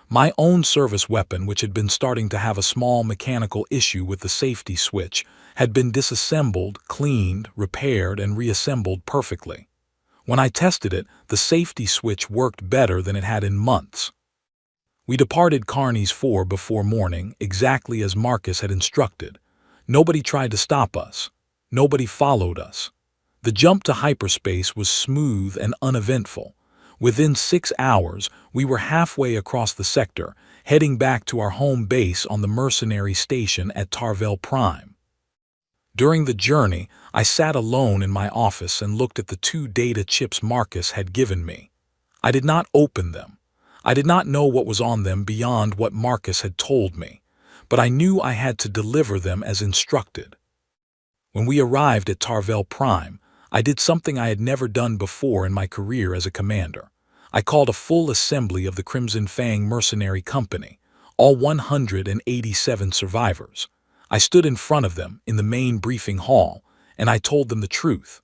My own service weapon, which had been starting to have a small mechanical issue with the safety switch, had been disassembled, cleaned, repaired, and reassembled perfectly. When I tested it, the safety switch worked better than it had in months. We departed Carnes 4 before morning, exactly as Marcus had instructed. Nobody tried to stop us. Nobody followed us. The jump to hyperspace was smooth and uneventful. Within 6 hours, we were halfway across the sector, heading back to our home base on the Mercenary station at Tarvel Prime. During the journey, I sat alone in my office and looked at the 2 data chips Marcus had given me. I did not open them. I did not know what was on them beyond what Marcus had told me, but I knew I had to deliver them as instructed. When we arrived at Tarvel Prime, I did something I had never done before in my career as a commander. I called a full assembly of the Crimson Fang Mercenary Company, all 187 survivors. I stood in front of them in the main briefing hall, and I told them the truth.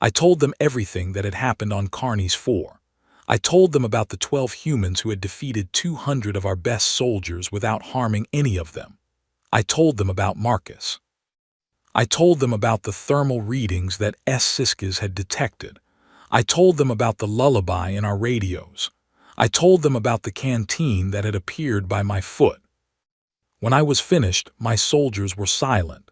I told them everything that had happened on Carnes 4. I told them about the 12 humans who had defeated 200 of our best soldiers without harming any of them. I told them about Marcus. I told them about the thermal readings that Siskis had detected. I told them about the lullaby in our radios. I told them about the canteen that had appeared by my foot. When I was finished, my soldiers were silent.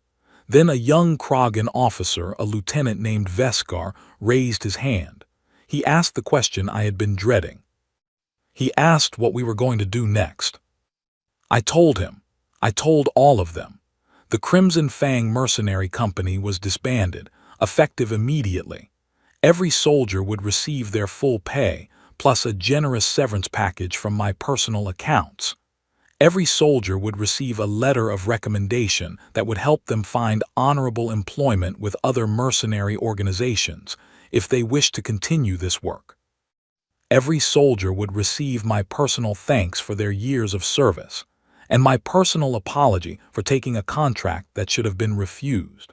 Then a young Krogan officer, a lieutenant named Veskar, raised his hand. He asked the question I had been dreading. He asked what we were going to do next. I told him. I told all of them. The Crimson Fang Mercenary Company was disbanded, effective immediately. Every soldier would receive their full pay, plus a generous severance package from my personal accounts. Every soldier would receive a letter of recommendation that would help them find honorable employment with other mercenary organizations if they wished to continue this work. Every soldier would receive my personal thanks for their years of service, and my personal apology for taking a contract that should have been refused.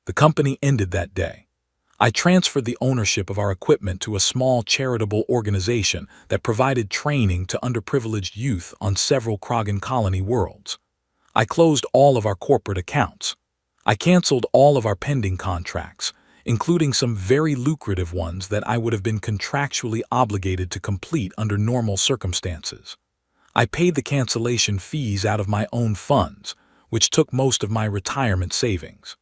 The company ended that day. I transferred the ownership of our equipment to a small charitable organization that provided training to underprivileged youth on several Krogan colony worlds. I closed all of our corporate accounts. I canceled all of our pending contracts, including some very lucrative ones that I would have been contractually obligated to complete under normal circumstances. I paid the cancellation fees out of my own funds, which took most of my retirement savings.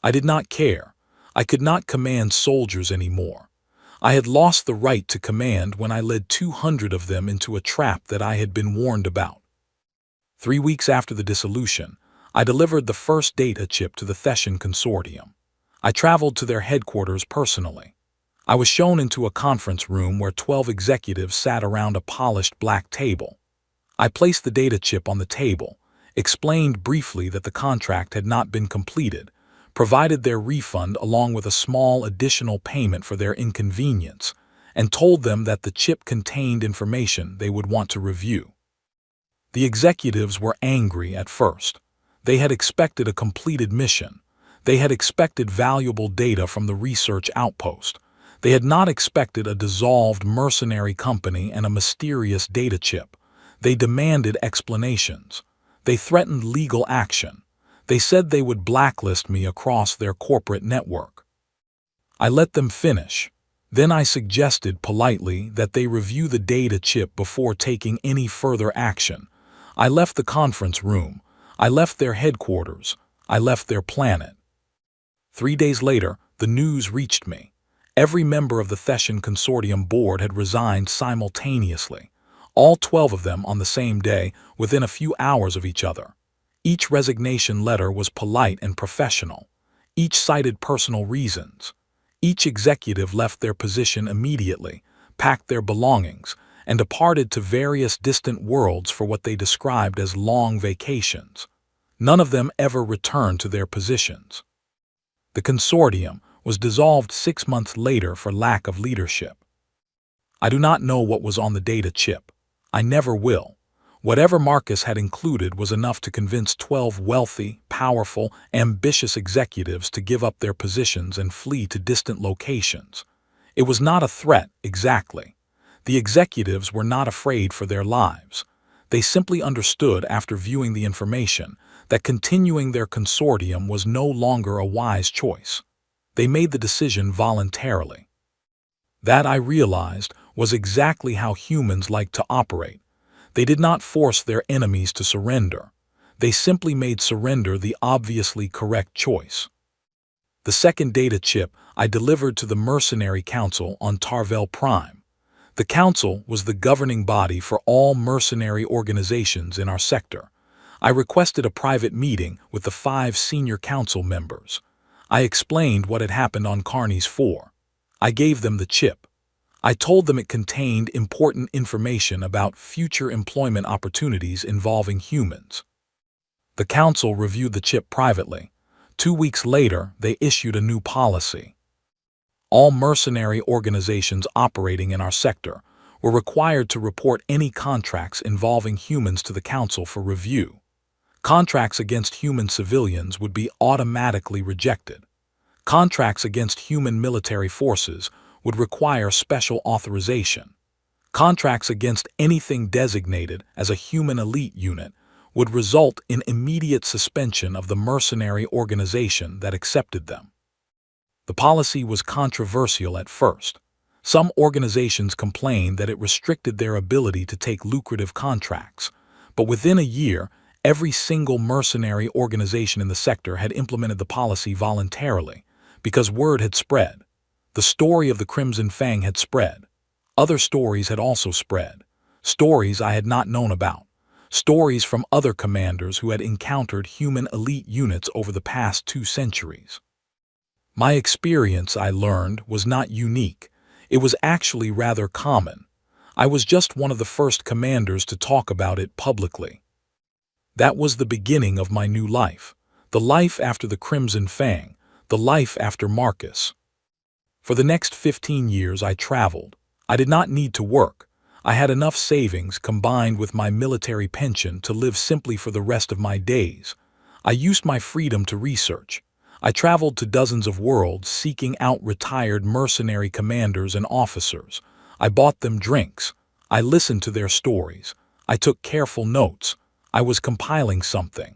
I did not care. I could not command soldiers anymore. I had lost the right to command when I led 200 of them into a trap that I had been warned about. 3 weeks after the dissolution, I delivered the first data chip to the Theshan Consortium. I traveled to their headquarters personally. I was shown into a conference room where 12 executives sat around a polished black table. I placed the data chip on the table, explained briefly that the contract had not been completed, provided their refund along with a small additional payment for their inconvenience, and told them that the chip contained information they would want to review. The executives were angry at first. They had expected a completed mission. They had expected valuable data from the research outpost. They had not expected a dissolved mercenary company and a mysterious data chip. They demanded explanations. They threatened legal action. They said they would blacklist me across their corporate network. I let them finish. Then I suggested politely that they review the data chip before taking any further action. I left the conference room. I left their headquarters. I left their planet. 3 days later, the news reached me. Every member of the Theshan Consortium board had resigned simultaneously, all 12 of them on the same day, within a few hours of each other. Each resignation letter was polite and professional. Each cited personal reasons. Each executive left their position immediately, packed their belongings, and departed to various distant worlds for what they described as long vacations. None of them ever returned to their positions. The consortium was dissolved 6 months later for lack of leadership. I do not know what was on the data chip. I never will. Whatever Marcus had included was enough to convince 12 wealthy, powerful, ambitious executives to give up their positions and flee to distant locations. It was not a threat, exactly. The executives were not afraid for their lives. They simply understood after viewing the information that continuing their consortium was no longer a wise choice. They made the decision voluntarily. That, I realized, was exactly how humans like to operate. They did not force their enemies to surrender. They simply made surrender the obviously correct choice. The second data chip I delivered to the Mercenary Council on Tarvel Prime. The Council was the governing body for all mercenary organizations in our sector. I requested a private meeting with the 5 senior council members. I explained what had happened on Carnes 4. I gave them the chip. I told them it contained important information about future employment opportunities involving humans. The council reviewed the chip privately. 2 weeks later, they issued a new policy. All mercenary organizations operating in our sector were required to report any contracts involving humans to the council for review. Contracts against human civilians would be automatically rejected. Contracts against human military forces would require special authorization. Contracts against anything designated as a human elite unit would result in immediate suspension of the mercenary organization that accepted them. The policy was controversial at first. Some organizations complained that it restricted their ability to take lucrative contracts, but within a year, every single mercenary organization in the sector had implemented the policy voluntarily, because word had spread. The story of the Crimson Fang had spread. Other stories had also spread. Stories I had not known about. Stories from other commanders who had encountered human elite units over the past 2 centuries. My experience, I learned, was not unique. It was actually rather common. I was just one of the first commanders to talk about it publicly. That was the beginning of my new life. The life after the Crimson Fang. The life after Marcus. For the next 15 years I traveled. I did not need to work. I had enough savings combined with my military pension to live simply for the rest of my days. I used my freedom to research. I traveled to dozens of worlds seeking out retired mercenary commanders and officers. I bought them drinks. I listened to their stories. I took careful notes. I was compiling something.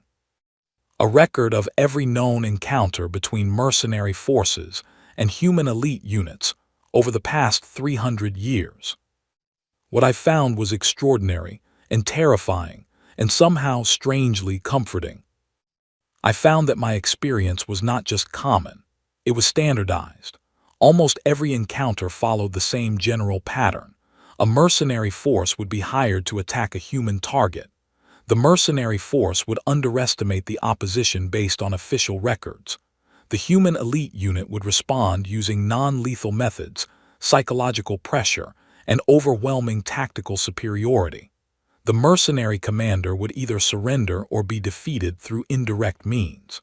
A record of every known encounter between mercenary forces and human elite units over the past 300 years. What I found was extraordinary and terrifying and somehow strangely comforting. I found that my experience was not just common, it was standardized. Almost every encounter followed the same general pattern. A mercenary force would be hired to attack a human target. The mercenary force would underestimate the opposition based on official records. The human elite unit would respond using non-lethal methods, psychological pressure, and overwhelming tactical superiority. The mercenary commander would either surrender or be defeated through indirect means.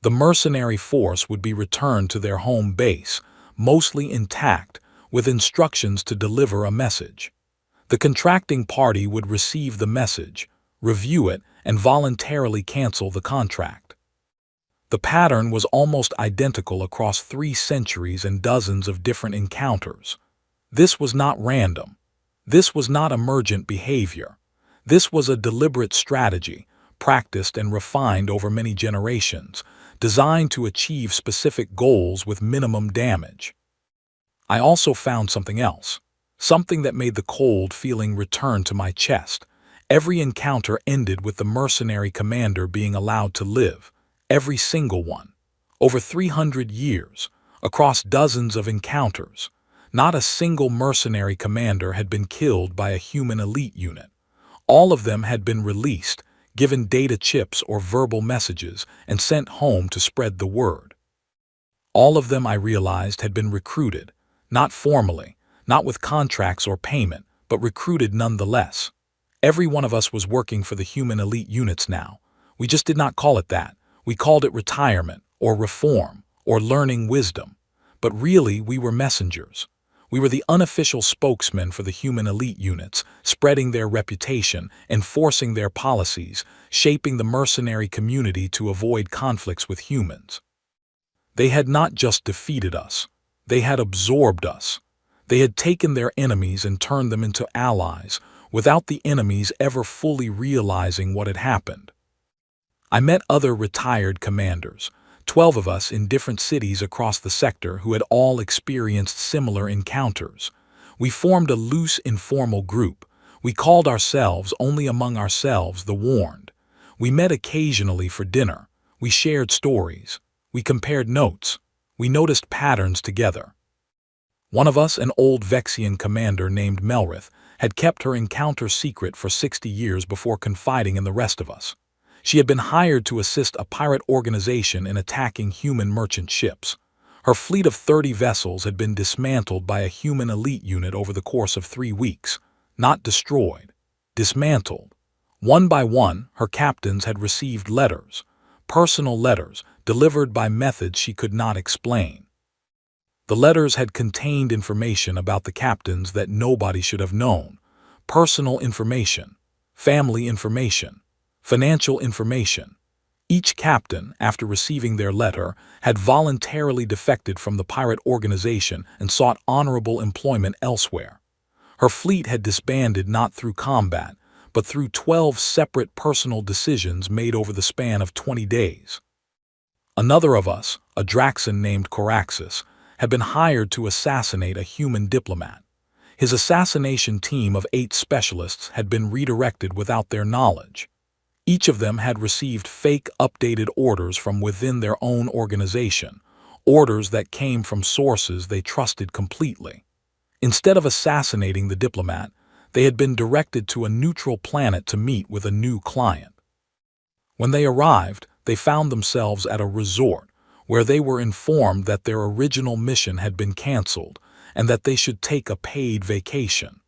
The mercenary force would be returned to their home base, mostly intact, with instructions to deliver a message. The contracting party would receive the message, review it, and voluntarily cancel the contract. The pattern was almost identical across 3 centuries and dozens of different encounters. This was not random. This was not emergent behavior. This was a deliberate strategy, practiced and refined over many generations, designed to achieve specific goals with minimum damage. I also found something else, something that made the cold feeling return to my chest. Every encounter ended with the mercenary commander being allowed to live, every single one. Over 300 years, across dozens of encounters, not a single mercenary commander had been killed by a human elite unit. All of them had been released, given data chips or verbal messages, and sent home to spread the word. All of them, I realized, had been recruited, not formally, not with contracts or payment, but recruited nonetheless. Every one of us was working for the human elite units now. We just did not call it that. We called it retirement, or reform, or learning wisdom. But really, we were messengers. We were the unofficial spokesmen for the human elite units, spreading their reputation, enforcing their policies, shaping the mercenary community to avoid conflicts with humans. They had not just defeated us. They had absorbed us. They had taken their enemies and turned them into allies, without the enemies ever fully realizing what had happened. I met other retired commanders, 12 of us in different cities across the sector who had all experienced similar encounters. We formed a loose, informal group. We called ourselves, only among ourselves, the Warned. We met occasionally for dinner. We shared stories. We compared notes. We noticed patterns together. One of us, an old Vexian commander named Melrith, had kept her encounter secret for 60 years before confiding in the rest of us. She had been hired to assist a pirate organization in attacking human merchant ships. Her fleet of 30 vessels had been dismantled by a human elite unit over the course of 3 weeks. Not destroyed, dismantled. One by one, her captains had received letters, personal letters, delivered by methods she could not explain. The letters had contained information about the captains that nobody should have known. Personal information, family information, financial information. Each captain, after receiving their letter, had voluntarily defected from the pirate organization and sought honorable employment elsewhere. Her fleet had disbanded not through combat, but through 12 separate personal decisions made over the span of 20 days. Another of us, a Draxan named Coraxus, had been hired to assassinate a human diplomat. His assassination team of 8 specialists had been redirected without their knowledge. Each of them had received fake updated orders from within their own organization, orders that came from sources they trusted completely. Instead of assassinating the diplomat, they had been directed to a neutral planet to meet with a new client. When they arrived, they found themselves at a resort where they were informed that their original mission had been canceled and that they should take a paid vacation.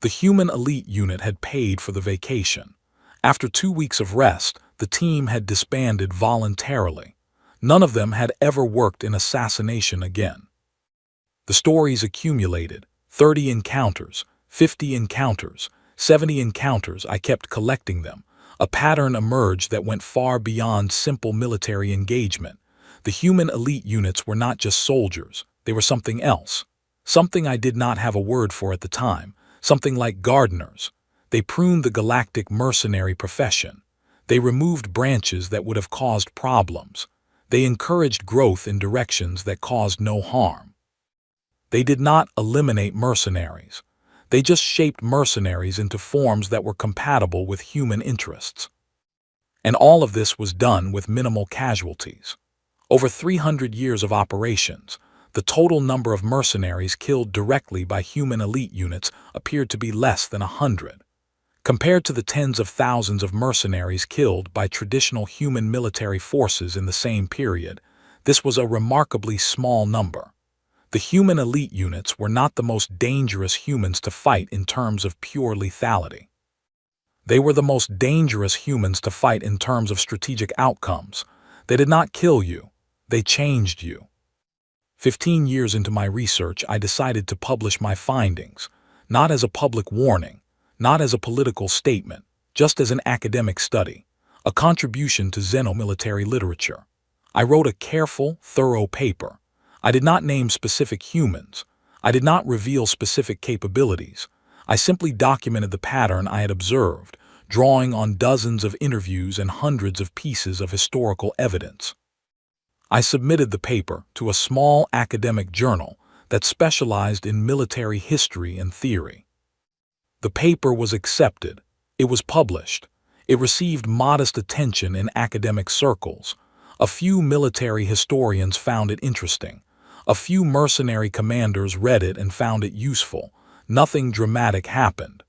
The human elite unit had paid for the vacation. After 2 weeks of rest, the team had disbanded voluntarily. None of them had ever worked in assassination again. The stories accumulated: 30 encounters, 50 encounters, 70 encounters. I kept collecting them. A pattern emerged that went far beyond simple military engagement. The human elite units were not just soldiers, they were something else. Something I did not have a word for at the time, something like gardeners. They pruned the galactic mercenary profession. They removed branches that would have caused problems. They encouraged growth in directions that caused no harm. They did not eliminate mercenaries. They just shaped mercenaries into forms that were compatible with human interests. And all of this was done with minimal casualties. Over 300 years of operations, the total number of mercenaries killed directly by human elite units appeared to be less than 100. Compared to the tens of thousands of mercenaries killed by traditional human military forces in the same period, this was a remarkably small number. The human elite units were not the most dangerous humans to fight in terms of pure lethality. They were the most dangerous humans to fight in terms of strategic outcomes. They did not kill you, they changed you. 15 years into my research, I decided to publish my findings, not as a public warning, not as a political statement, just as an academic study, a contribution to xenomilitary literature. I wrote a careful, thorough paper. I did not name specific humans. I did not reveal specific capabilities. I simply documented the pattern I had observed, drawing on dozens of interviews and hundreds of pieces of historical evidence. I submitted the paper to a small academic journal that specialized in military history and theory. The paper was accepted. It was published. It received modest attention in academic circles. A few military historians found it interesting. A few mercenary commanders read it and found it useful. Nothing dramatic happened.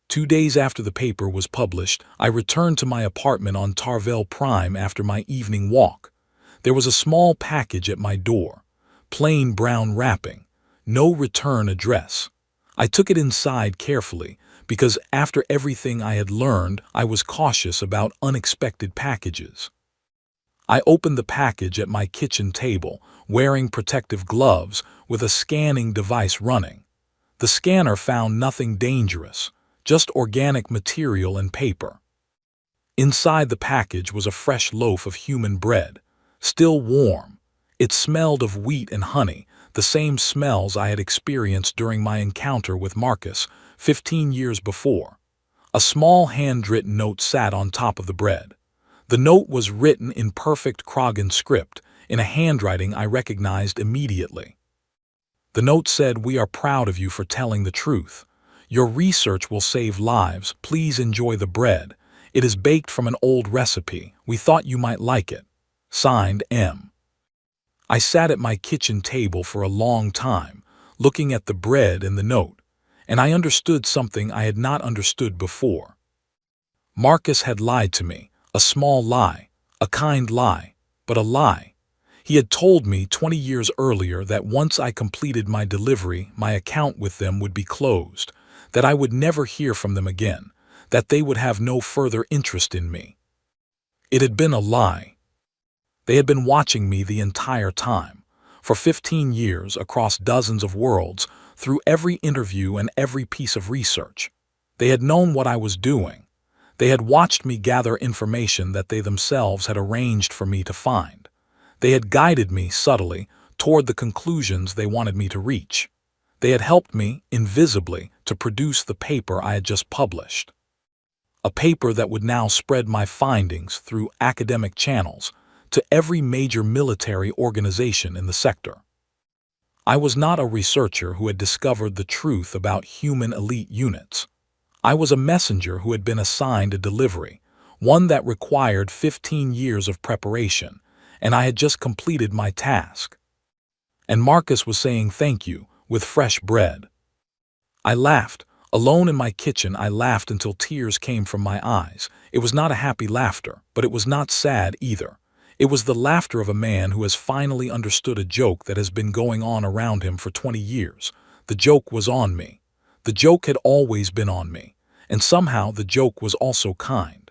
2 days after the paper was published, I returned to my apartment on Tarvel Prime after my evening walk. There was a small package at my door. Plain brown wrapping. No return address. I took it inside carefully because after everything I had learned, I was cautious about unexpected packages. I opened the package at my kitchen table, wearing protective gloves, with a scanning device running. The scanner found nothing dangerous, just organic material and paper. Inside the package was a fresh loaf of human bread, still warm. It smelled of wheat and honey, the same smells I had experienced during my encounter with Marcus 15 years before. A small handwritten note sat on top of the bread. The note was written in perfect Krogan script, in a handwriting I recognized immediately. The note said, "We are proud of you for telling the truth. Your research will save lives. Please enjoy the bread. It is baked from an old recipe. We thought you might like it. Signed, M." I sat at my kitchen table for a long time, looking at the bread and the note, and I understood something I had not understood before. Marcus had lied to me, a small lie, a kind lie, but a lie. He had told me 20 years earlier that once I completed my delivery, my account with them would be closed, that I would never hear from them again, that they would have no further interest in me. It had been a lie. They had been watching me the entire time, for 15 years, across dozens of worlds, through every interview and every piece of research. They had known what I was doing. They had watched me gather information that they themselves had arranged for me to find. They had guided me subtly toward the conclusions they wanted me to reach. They had helped me, invisibly, to produce the paper I had just published. a paper that would now spread my findings through academic channels to every major military organization in the sector. I was not a researcher who had discovered the truth about human elite units. I was a messenger who had been assigned a delivery, one that required 15 years of preparation, and I had just completed my task. And Marcus was saying thank you with fresh bread. I laughed. Alone in my kitchen, I laughed until tears came from my eyes. It was not a happy laughter, but it was not sad either. It was the laughter of a man who has finally understood a joke that has been going on around him for 20 years. The joke was on me. The joke had always been on me, and somehow the joke was also kind.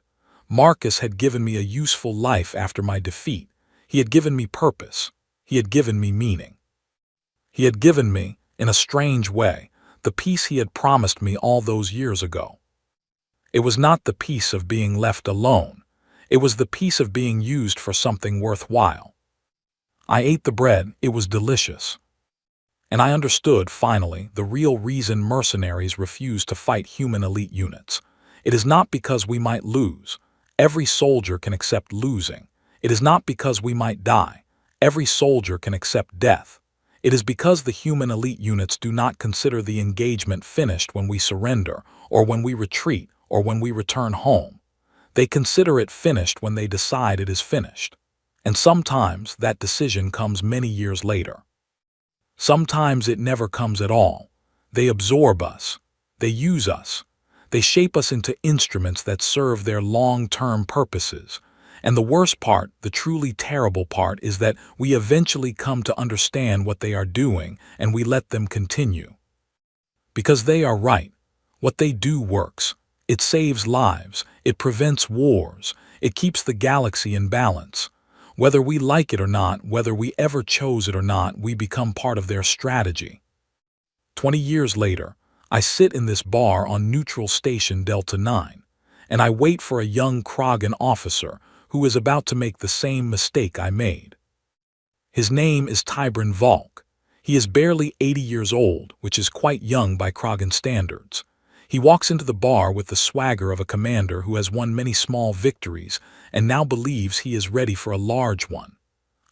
Marcus had given me a useful life after my defeat. He had given me purpose. He had given me meaning. He had given me, in a strange way, the peace he had promised me all those years ago. It was not the peace of being left alone. It was the peace of being used for something worthwhile. I ate the bread. It was delicious. And I understood, finally, the real reason mercenaries refuse to fight human elite units. It is not because we might lose. Every soldier can accept losing. It is not because we might die. Every soldier can accept death. It is because the human elite units do not consider the engagement finished when we surrender, or when we retreat, or when we return home. They consider it finished when they decide it is finished. And sometimes that decision comes many years later. Sometimes it never comes at all. They absorb us. They use us. They shape us into instruments that serve their long-term purposes. And the worst part, the truly terrible part, is that we eventually come to understand what they are doing and we let them continue. Because they are right. What they do works. It saves lives. It prevents wars. It keeps the galaxy in balance. Whether we like it or not, whether we ever chose it or not, we become part of their strategy. 20 years later, I sit in this bar on Neutral Station Delta 9, and I wait for a young Krogan officer who is about to make the same mistake I made. His name is Tybran Valk. He is barely 80 years old, which is quite young by Krogan standards. He walks into the bar with the swagger of a commander who has won many small victories and now believes he is ready for a large one.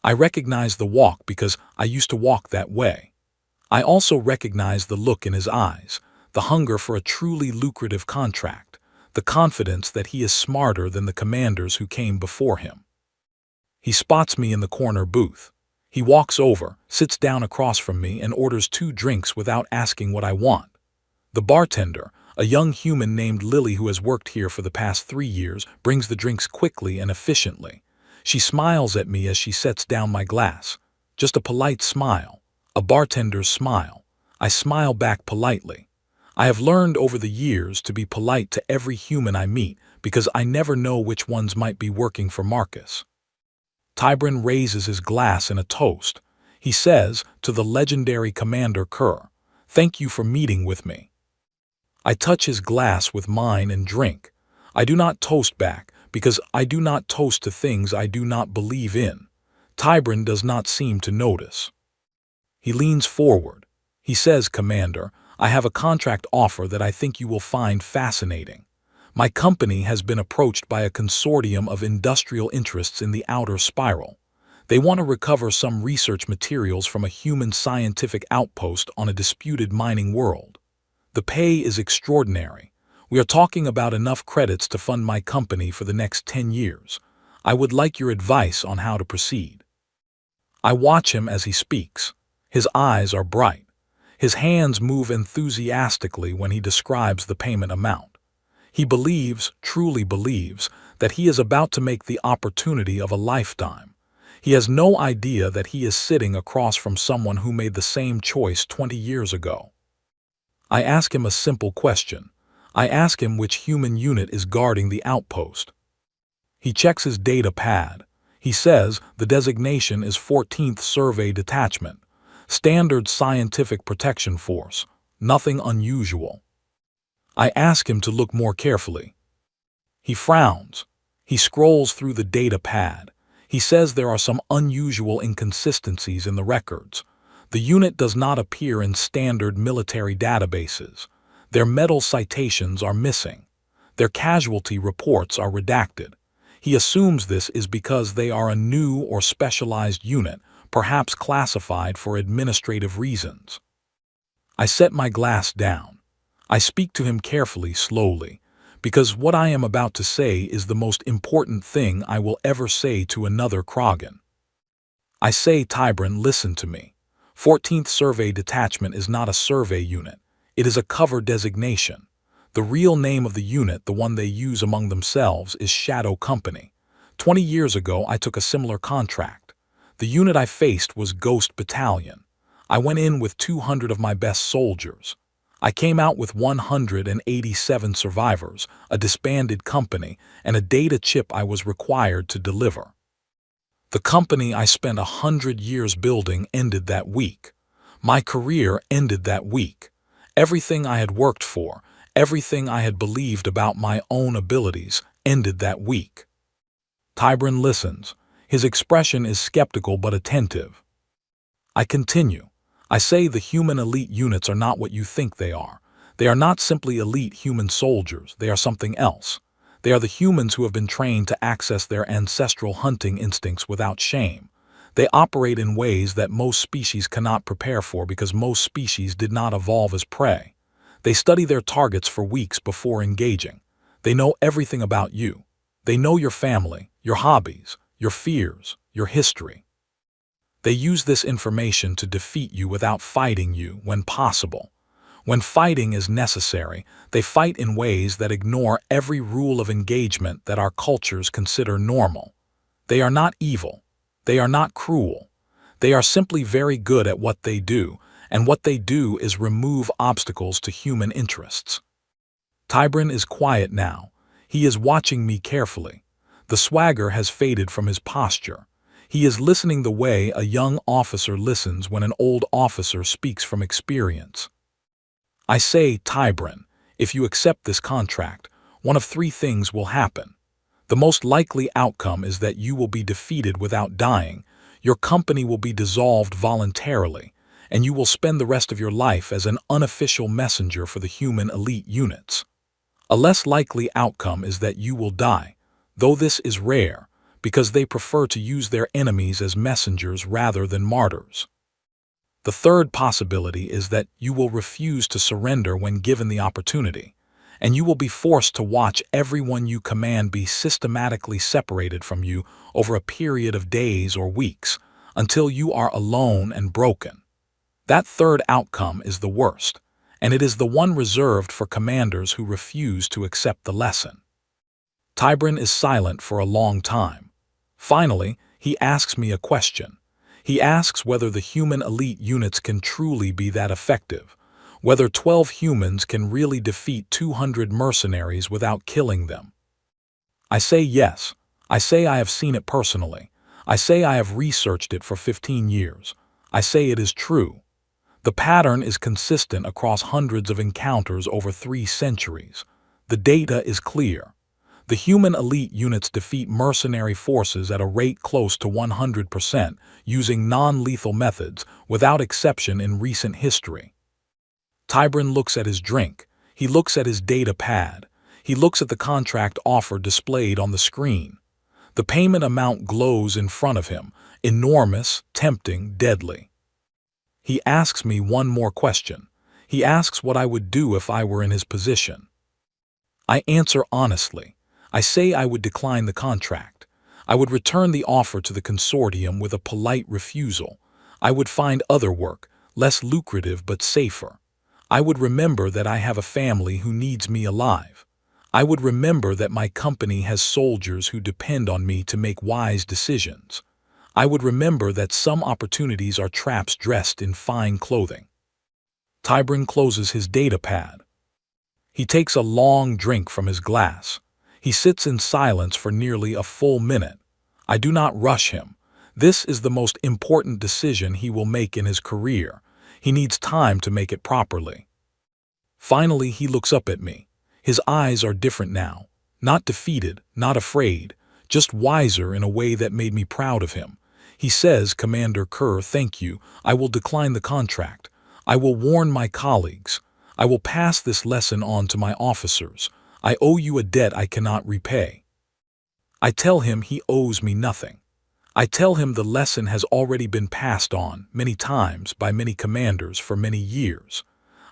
I recognize the walk because I used to walk that way. I also recognize the look in his eyes, the hunger for a truly lucrative contract, the confidence that he is smarter than the commanders who came before him. He spots me in the corner booth. He walks over, sits down across from me, and orders 2 drinks without asking what I want. The bartender, a young human named Lily who has worked here for the past 3 years, brings the drinks quickly and efficiently. She smiles at me as she sets down my glass. Just a polite smile, a bartender's smile. I smile back politely. I have learned over the years to be polite to every human I meet because I never know which ones might be working for Marcus. Tybran raises his glass in a toast. He says to the legendary Commander Kerr, "Thank you for meeting with me." I touch his glass with mine and drink. I do not toast back because I do not toast to things I do not believe in. Tybran does not seem to notice. He leans forward. He says, "Commander, I have a contract offer that I think you will find fascinating. My company has been approached by a consortium of industrial interests in the outer spiral. They want to recover some research materials from a human scientific outpost on a disputed mining world. The pay is extraordinary. We are talking about enough credits to fund my company for the next 10 years. I would like your advice on how to proceed." I watch him as he speaks. His eyes are bright. His hands move enthusiastically when he describes the payment amount. He believes, truly believes, that he is about to make the opportunity of a lifetime. He has no idea that he is sitting across from someone who made the same choice 20 years ago. I ask him a simple question. I ask him which human unit is guarding the outpost. He checks his data pad. He says the designation is 14th Survey Detachment. Standard Scientific Protection Force. Nothing unusual. I ask him to look more carefully. He frowns. He scrolls through the data pad. He says there are some unusual inconsistencies in the records. The unit does not appear in standard military databases. Their medal citations are missing. Their casualty reports are redacted. He assumes this is because they are a new or specialized unit, perhaps classified for administrative reasons. I set my glass down. I speak to him carefully, slowly, because what I am about to say is the most important thing I will ever say to another Krogan. I say, Tybran, listen to me. 14th Survey Detachment is not a survey unit. It is a cover designation. The real name of the unit, the one they use among themselves, is Shadow Company. 20 years ago, I took a similar contract. The unit I faced was Ghost Battalion. I went in with 200 of my best soldiers. I came out with 187 survivors, a disbanded company, and a data chip I was required to deliver. The company I spent 100 years building ended that week. My career ended that week. Everything I had worked for, everything I had believed about my own abilities, ended that week. Tybran listens. His expression is skeptical but attentive. I continue. I say the human elite units are not what you think they are. They are not simply elite human soldiers. They are something else. They are the humans who have been trained to access their ancestral hunting instincts without shame. They operate in ways that most species cannot prepare for because most species did not evolve as prey. They study their targets for weeks before engaging. They know everything about you. They know your family, your hobbies, your fears, your history. They use this information to defeat you without fighting you when possible. When fighting is necessary, they fight in ways that ignore every rule of engagement that our cultures consider normal. They are not evil. They are not cruel. They are simply very good at what they do, and what they do is remove obstacles to human interests. Tybran is quiet now. He is watching me carefully. The swagger has faded from his posture. He is listening the way a young officer listens when an old officer speaks from experience. I say, Tybran, if you accept this contract, one of three things will happen. The most likely outcome is that you will be defeated without dying, your company will be dissolved voluntarily, and you will spend the rest of your life as an unofficial messenger for the human elite units. A less likely outcome is that you will die, though this is rare, because they prefer to use their enemies as messengers rather than martyrs. The third possibility is that you will refuse to surrender when given the opportunity, and you will be forced to watch everyone you command be systematically separated from you over a period of days or weeks, until you are alone and broken. That third outcome is the worst, and it is the one reserved for commanders who refuse to accept the lesson. Tybran is silent for a long time. Finally, he asks me a question. He asks whether the human elite units can truly be that effective, whether 12 humans can really defeat 200 mercenaries without killing them. I say yes. I say I have seen it personally. I say I have researched it for 15 years. I say it is true. The pattern is consistent across hundreds of encounters over 3 centuries. The data is clear. The human elite units defeat mercenary forces at a rate close to 100% using non-lethal methods, without exception in recent history. Tybran looks at his drink. He looks at his data pad. He looks at the contract offer displayed on the screen. The payment amount glows in front of him, enormous, tempting, deadly. He asks me one more question. He asks what I would do if I were in his position. I answer honestly. I say I would decline the contract. I would return the offer to the consortium with a polite refusal. I would find other work, less lucrative but safer. I would remember that I have a family who needs me alive. I would remember that my company has soldiers who depend on me to make wise decisions. I would remember that some opportunities are traps dressed in fine clothing. Tybran closes his data pad. He takes a long drink from his glass. He sits in silence for nearly a full minute. I do not rush him. This is the most important decision he will make in his career. He needs time to make it properly. Finally, he looks up at me. His eyes are different now. Not defeated, not afraid, just wiser in a way that made me proud of him. He says, Commander Kerr, thank you. I will decline the contract. I will warn my colleagues. I will pass this lesson on to my officers. I owe you a debt I cannot repay. I tell him he owes me nothing. I tell him the lesson has already been passed on many times by many commanders for many years.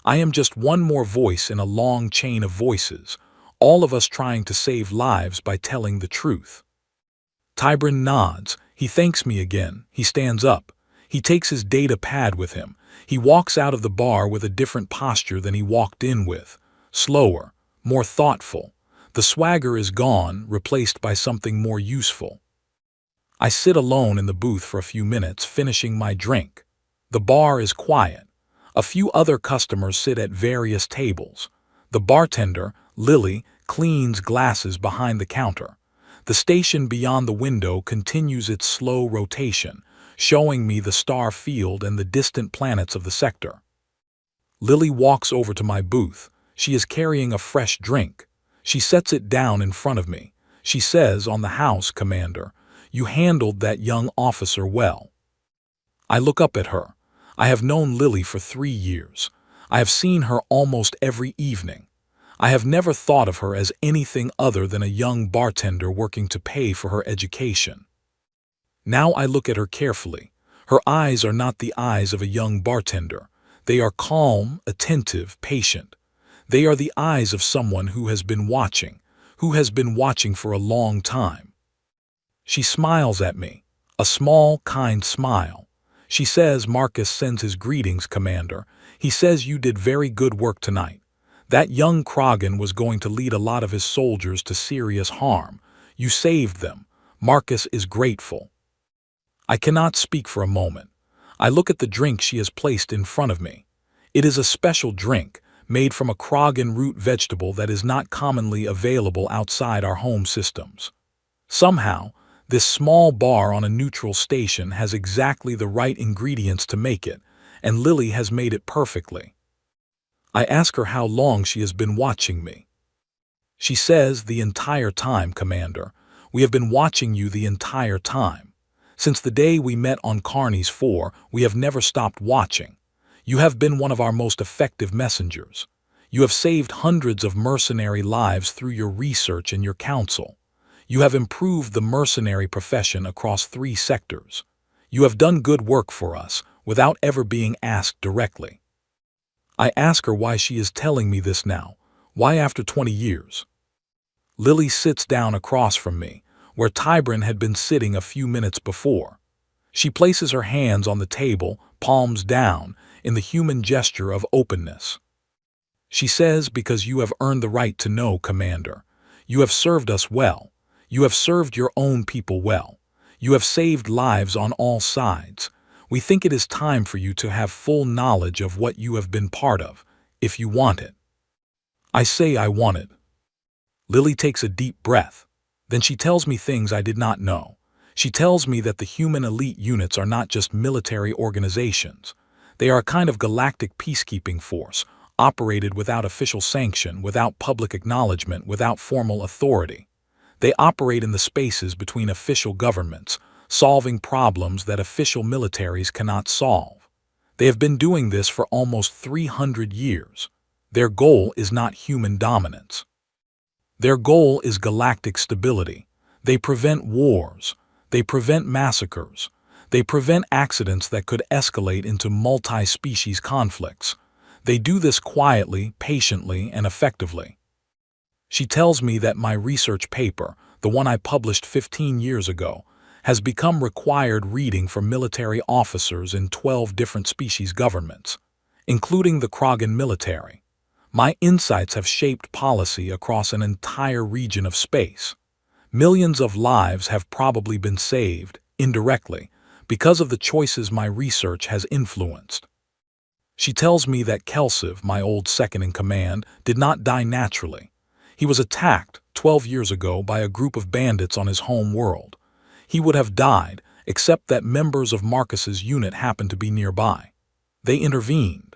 I am just one more voice in a long chain of voices, all of us trying to save lives by telling the truth. Tybrin nods. He thanks me again. He stands up. He takes his data pad with him. He walks out of the bar with a different posture than he walked in with. Slower, more thoughtful. The swagger is gone, replaced by something more useful. I sit alone in the booth for a few minutes, finishing my drink. The bar is quiet. A few other customers sit at various tables. The bartender, Lily, cleans glasses behind the counter. The station beyond the window continues its slow rotation, showing me the star field and the distant planets of the sector. Lily walks over to my booth. She is carrying a fresh drink. She sets it down in front of me. She says, "On the house, Commander. You handled that young officer well." I look up at her. I have known Lily for 3 years. I have seen her almost every evening. I have never thought of her as anything other than a young bartender working to pay for her education. Now I look at her carefully. Her eyes are not the eyes of a young bartender. They are calm, attentive, patient. They are the eyes of someone who has been watching for a long time. She smiles at me, a small, kind smile. She says, "Marcus sends his greetings, Commander. He says you did very good work tonight. That young Krogan was going to lead a lot of his soldiers to serious harm. You saved them. Marcus is grateful." I cannot speak for a moment. I look at the drink she has placed in front of me. It is a special drink, made from a Krogan root vegetable that is not commonly available outside our home systems. Somehow, this small bar on a neutral station has exactly the right ingredients to make it, and Lily has made it perfectly. I ask her how long she has been watching me. She says, "The entire time, Commander. We have been watching you the entire time. Since the day we met on Carney's 4, we have never stopped watching. You have been one of our most effective messengers. You have saved hundreds of mercenary lives through your research and your counsel. You have improved the mercenary profession across 3 sectors. You have done good work for us without ever being asked directly." I ask her why she is telling me this now, why after 20 years. Lily sits down across from me, where Tybrin had been sitting a few minutes before. She places her hands on the table, palms down, in the human gesture of openness. She says, "Because you have earned the right to know, Commander. You have served us well. You have served your own people well. You have saved lives on all sides. We think it is time for you to have full knowledge of what you have been part of, if you want it." I say I want it. Lily takes a deep breath. Then she tells me things I did not know. She tells me that the human elite units are not just military organizations. They are a kind of galactic peacekeeping force, operated without official sanction, without public acknowledgement, without formal authority. They operate in the spaces between official governments, solving problems that official militaries cannot solve. They have been doing this for almost 300 years. Their goal is not human dominance. Their goal is galactic stability. They prevent wars. They prevent massacres. They prevent accidents that could escalate into multi-species conflicts. They do this quietly, patiently, and effectively. She tells me that my research paper, the one I published 15 years ago, has become required reading for military officers in 12 different species governments, including the Krogan military. My insights have shaped policy across an entire region of space. Millions of lives have probably been saved, indirectly, because of the choices my research has influenced. She tells me that Kelsiv, my old second-in-command, did not die naturally. He was attacked 12 years ago by a group of bandits on his home world. He would have died, except that members of Marcus's unit happened to be nearby. They intervened.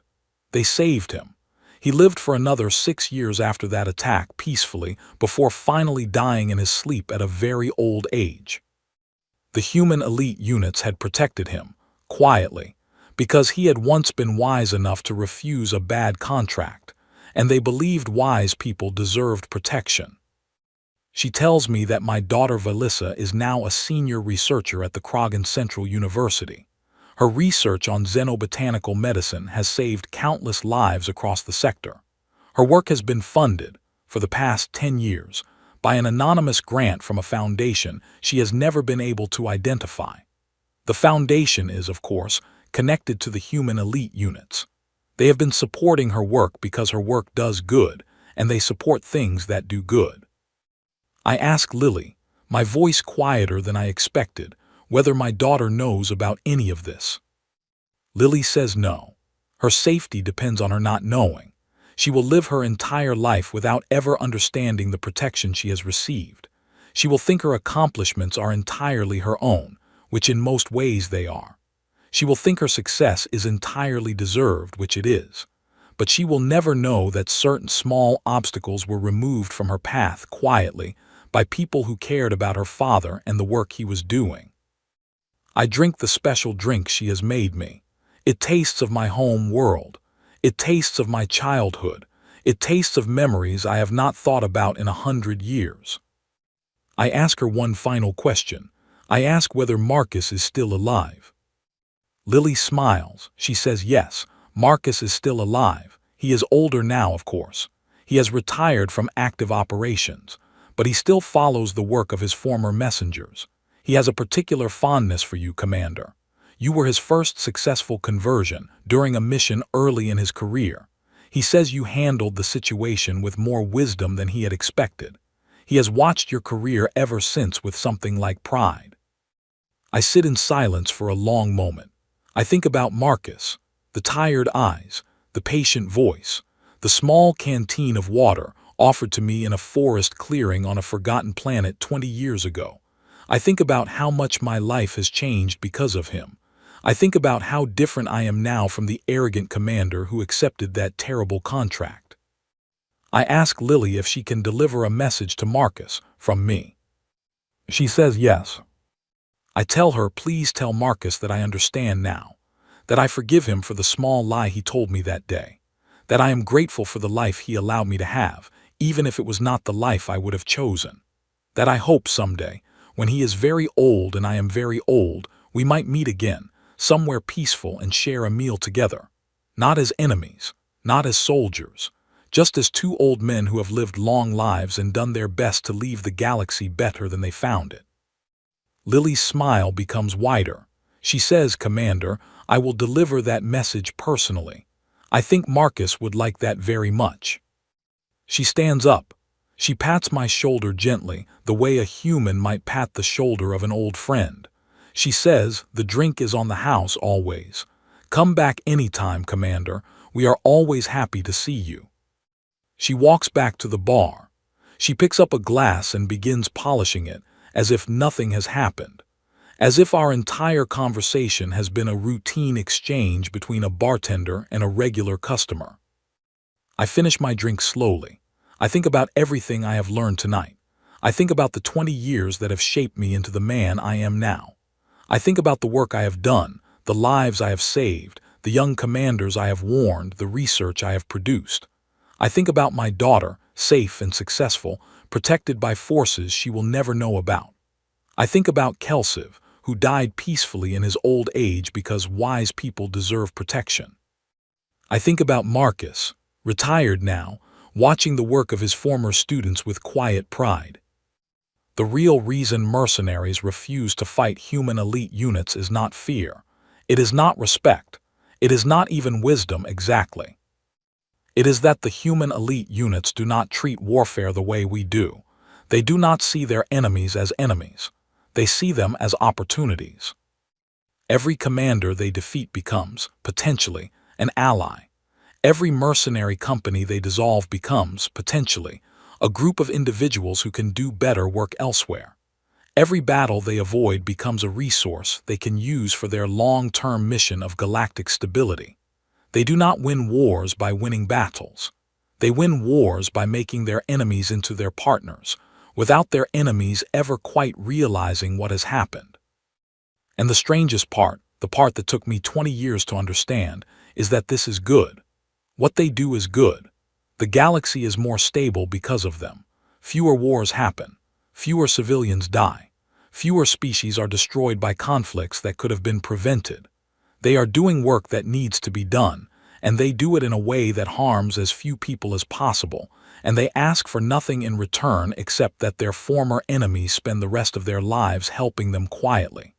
They saved him. He lived for another 6 years after that attack peacefully, before finally dying in his sleep at a very old age. The human elite units had protected him, quietly, because he had once been wise enough to refuse a bad contract, and they believed wise people deserved protection. She tells me that my daughter Valissa is now a senior researcher at the Krogan Central University. Her research on xenobotanical medicine has saved countless lives across the sector. Her work has been funded, for the past 10 years, by an anonymous grant from a foundation she has never been able to identify. The foundation is, of course, connected to the human elite units. They have been supporting her work because her work does good, and they support things that do good. I ask Lily, my voice quieter than I expected, whether my daughter knows about any of this. Lily says no. Her safety depends on her not knowing. She will live her entire life without ever understanding the protection she has received. She will think her accomplishments are entirely her own, which in most ways they are. She will think her success is entirely deserved, which it is. But she will never know that certain small obstacles were removed from her path quietly by people who cared about her father and the work he was doing. I drink the special drink she has made me. It tastes of my home world. It tastes of my childhood. It tastes of memories I have not thought about in 100 years. I ask her one final question. I ask whether Marcus is still alive. Lily smiles. She says yes, Marcus is still alive. He is older now, of course. He has retired from active operations, but he still follows the work of his former messengers. He has a particular fondness for you, Commander. You were his first successful conversion during a mission early in his career. He says you handled the situation with more wisdom than he had expected. He has watched your career ever since with something like pride. I sit in silence for a long moment. I think about Marcus, the tired eyes, the patient voice, the small canteen of water offered to me in a forest clearing on a forgotten planet 20 years ago. I think about how much my life has changed because of him. I think about how different I am now from the arrogant commander who accepted that terrible contract. I ask Lily if she can deliver a message to Marcus from me. She says yes. I tell her, please tell Marcus that I understand now, that I forgive him for the small lie he told me that day, that I am grateful for the life he allowed me to have, even if it was not the life I would have chosen, that I hope someday, when he is very old and I am very old, we might meet again, somewhere peaceful and share a meal together, not as enemies, not as soldiers, just as two old men who have lived long lives and done their best to leave the galaxy better than they found it. Lily's smile becomes wider. She says, Commander, I will deliver that message personally. I think Marcus would like that very much. She stands up. She pats my shoulder gently, the way a human might pat the shoulder of an old friend. She says, the drink is on the house always. Come back anytime, Commander. We are always happy to see you. She walks back to the bar. She picks up a glass and begins polishing it, as if nothing has happened, as if our entire conversation has been a routine exchange between a bartender and a regular customer. I finish my drink slowly. I think about everything I have learned tonight. I think about the 20 years that have shaped me into the man I am now. I think about the work I have done, the lives I have saved, the young commanders I have warned, the research I have produced. I think about my daughter, safe and successful, protected by forces she will never know about. I think about Kelsiv, who died peacefully in his old age because wise people deserve protection. I think about Marcus, retired now, watching the work of his former students with quiet pride. The real reason mercenaries refuse to fight human elite units is not fear. It is not respect. It is not even wisdom exactly. It is that the human elite units do not treat warfare the way we do. They do not see their enemies as enemies. They see them as opportunities. Every commander they defeat becomes, potentially, an ally. Every mercenary company they dissolve becomes, potentially, a group of individuals who can do better work elsewhere. Every battle they avoid becomes a resource they can use for their long-term mission of galactic stability. They do not win wars by winning battles. They win wars by making their enemies into their partners, without their enemies ever quite realizing what has happened. And the strangest part, the part that took me 20 years to understand, is that this is good. What they do is good. The galaxy is more stable because of them. Fewer wars happen. Fewer civilians die. Fewer species are destroyed by conflicts that could have been prevented. They are doing work that needs to be done, and they do it in a way that harms as few people as possible, and they ask for nothing in return except that their former enemies spend the rest of their lives helping them quietly.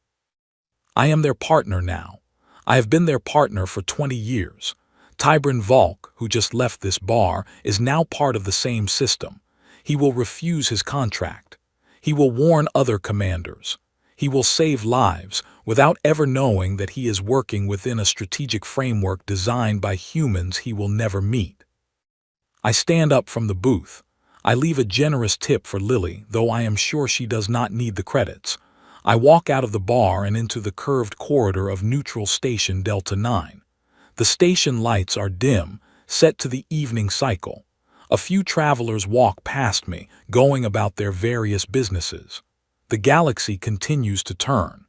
I am their partner now. I have been their partner for 20 years. Tybrin Volk, who just left this bar, is now part of the same system. He will refuse his contract. He will warn other commanders. He will save lives without ever knowing that he is working within a strategic framework designed by humans he will never meet. I stand up from the booth. I leave a generous tip for Lily, though I am sure she does not need the credits. I walk out of the bar and into the curved corridor of Neutral Station Delta 9. The station lights are dim, set to the evening cycle. A few travelers walk past me, going about their various businesses. The galaxy continues to turn.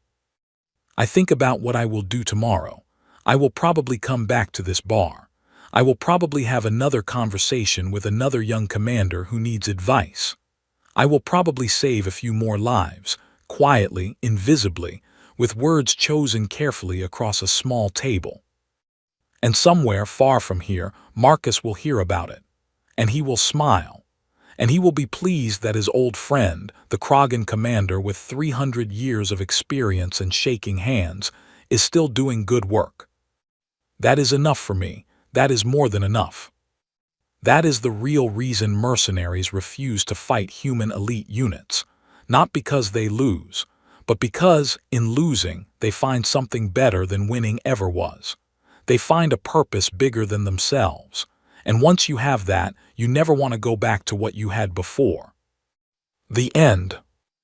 I think about what I will do tomorrow. I will probably come back to this bar. I will probably have another conversation with another young commander who needs advice. I will probably save a few more lives, quietly, invisibly, with words chosen carefully across a small table. And somewhere far from here, Marcus will hear about it. And he will smile. And he will be pleased that his old friend, the Krogan commander with 300 years of experience and shaking hands, is still doing good work. That is enough for me. That is more than enough. That is the real reason mercenaries refuse to fight human elite units. Not because they lose, but because, in losing, they find something better than winning ever was. They find a purpose bigger than themselves. And once you have that, you never want to go back to what you had before. The end.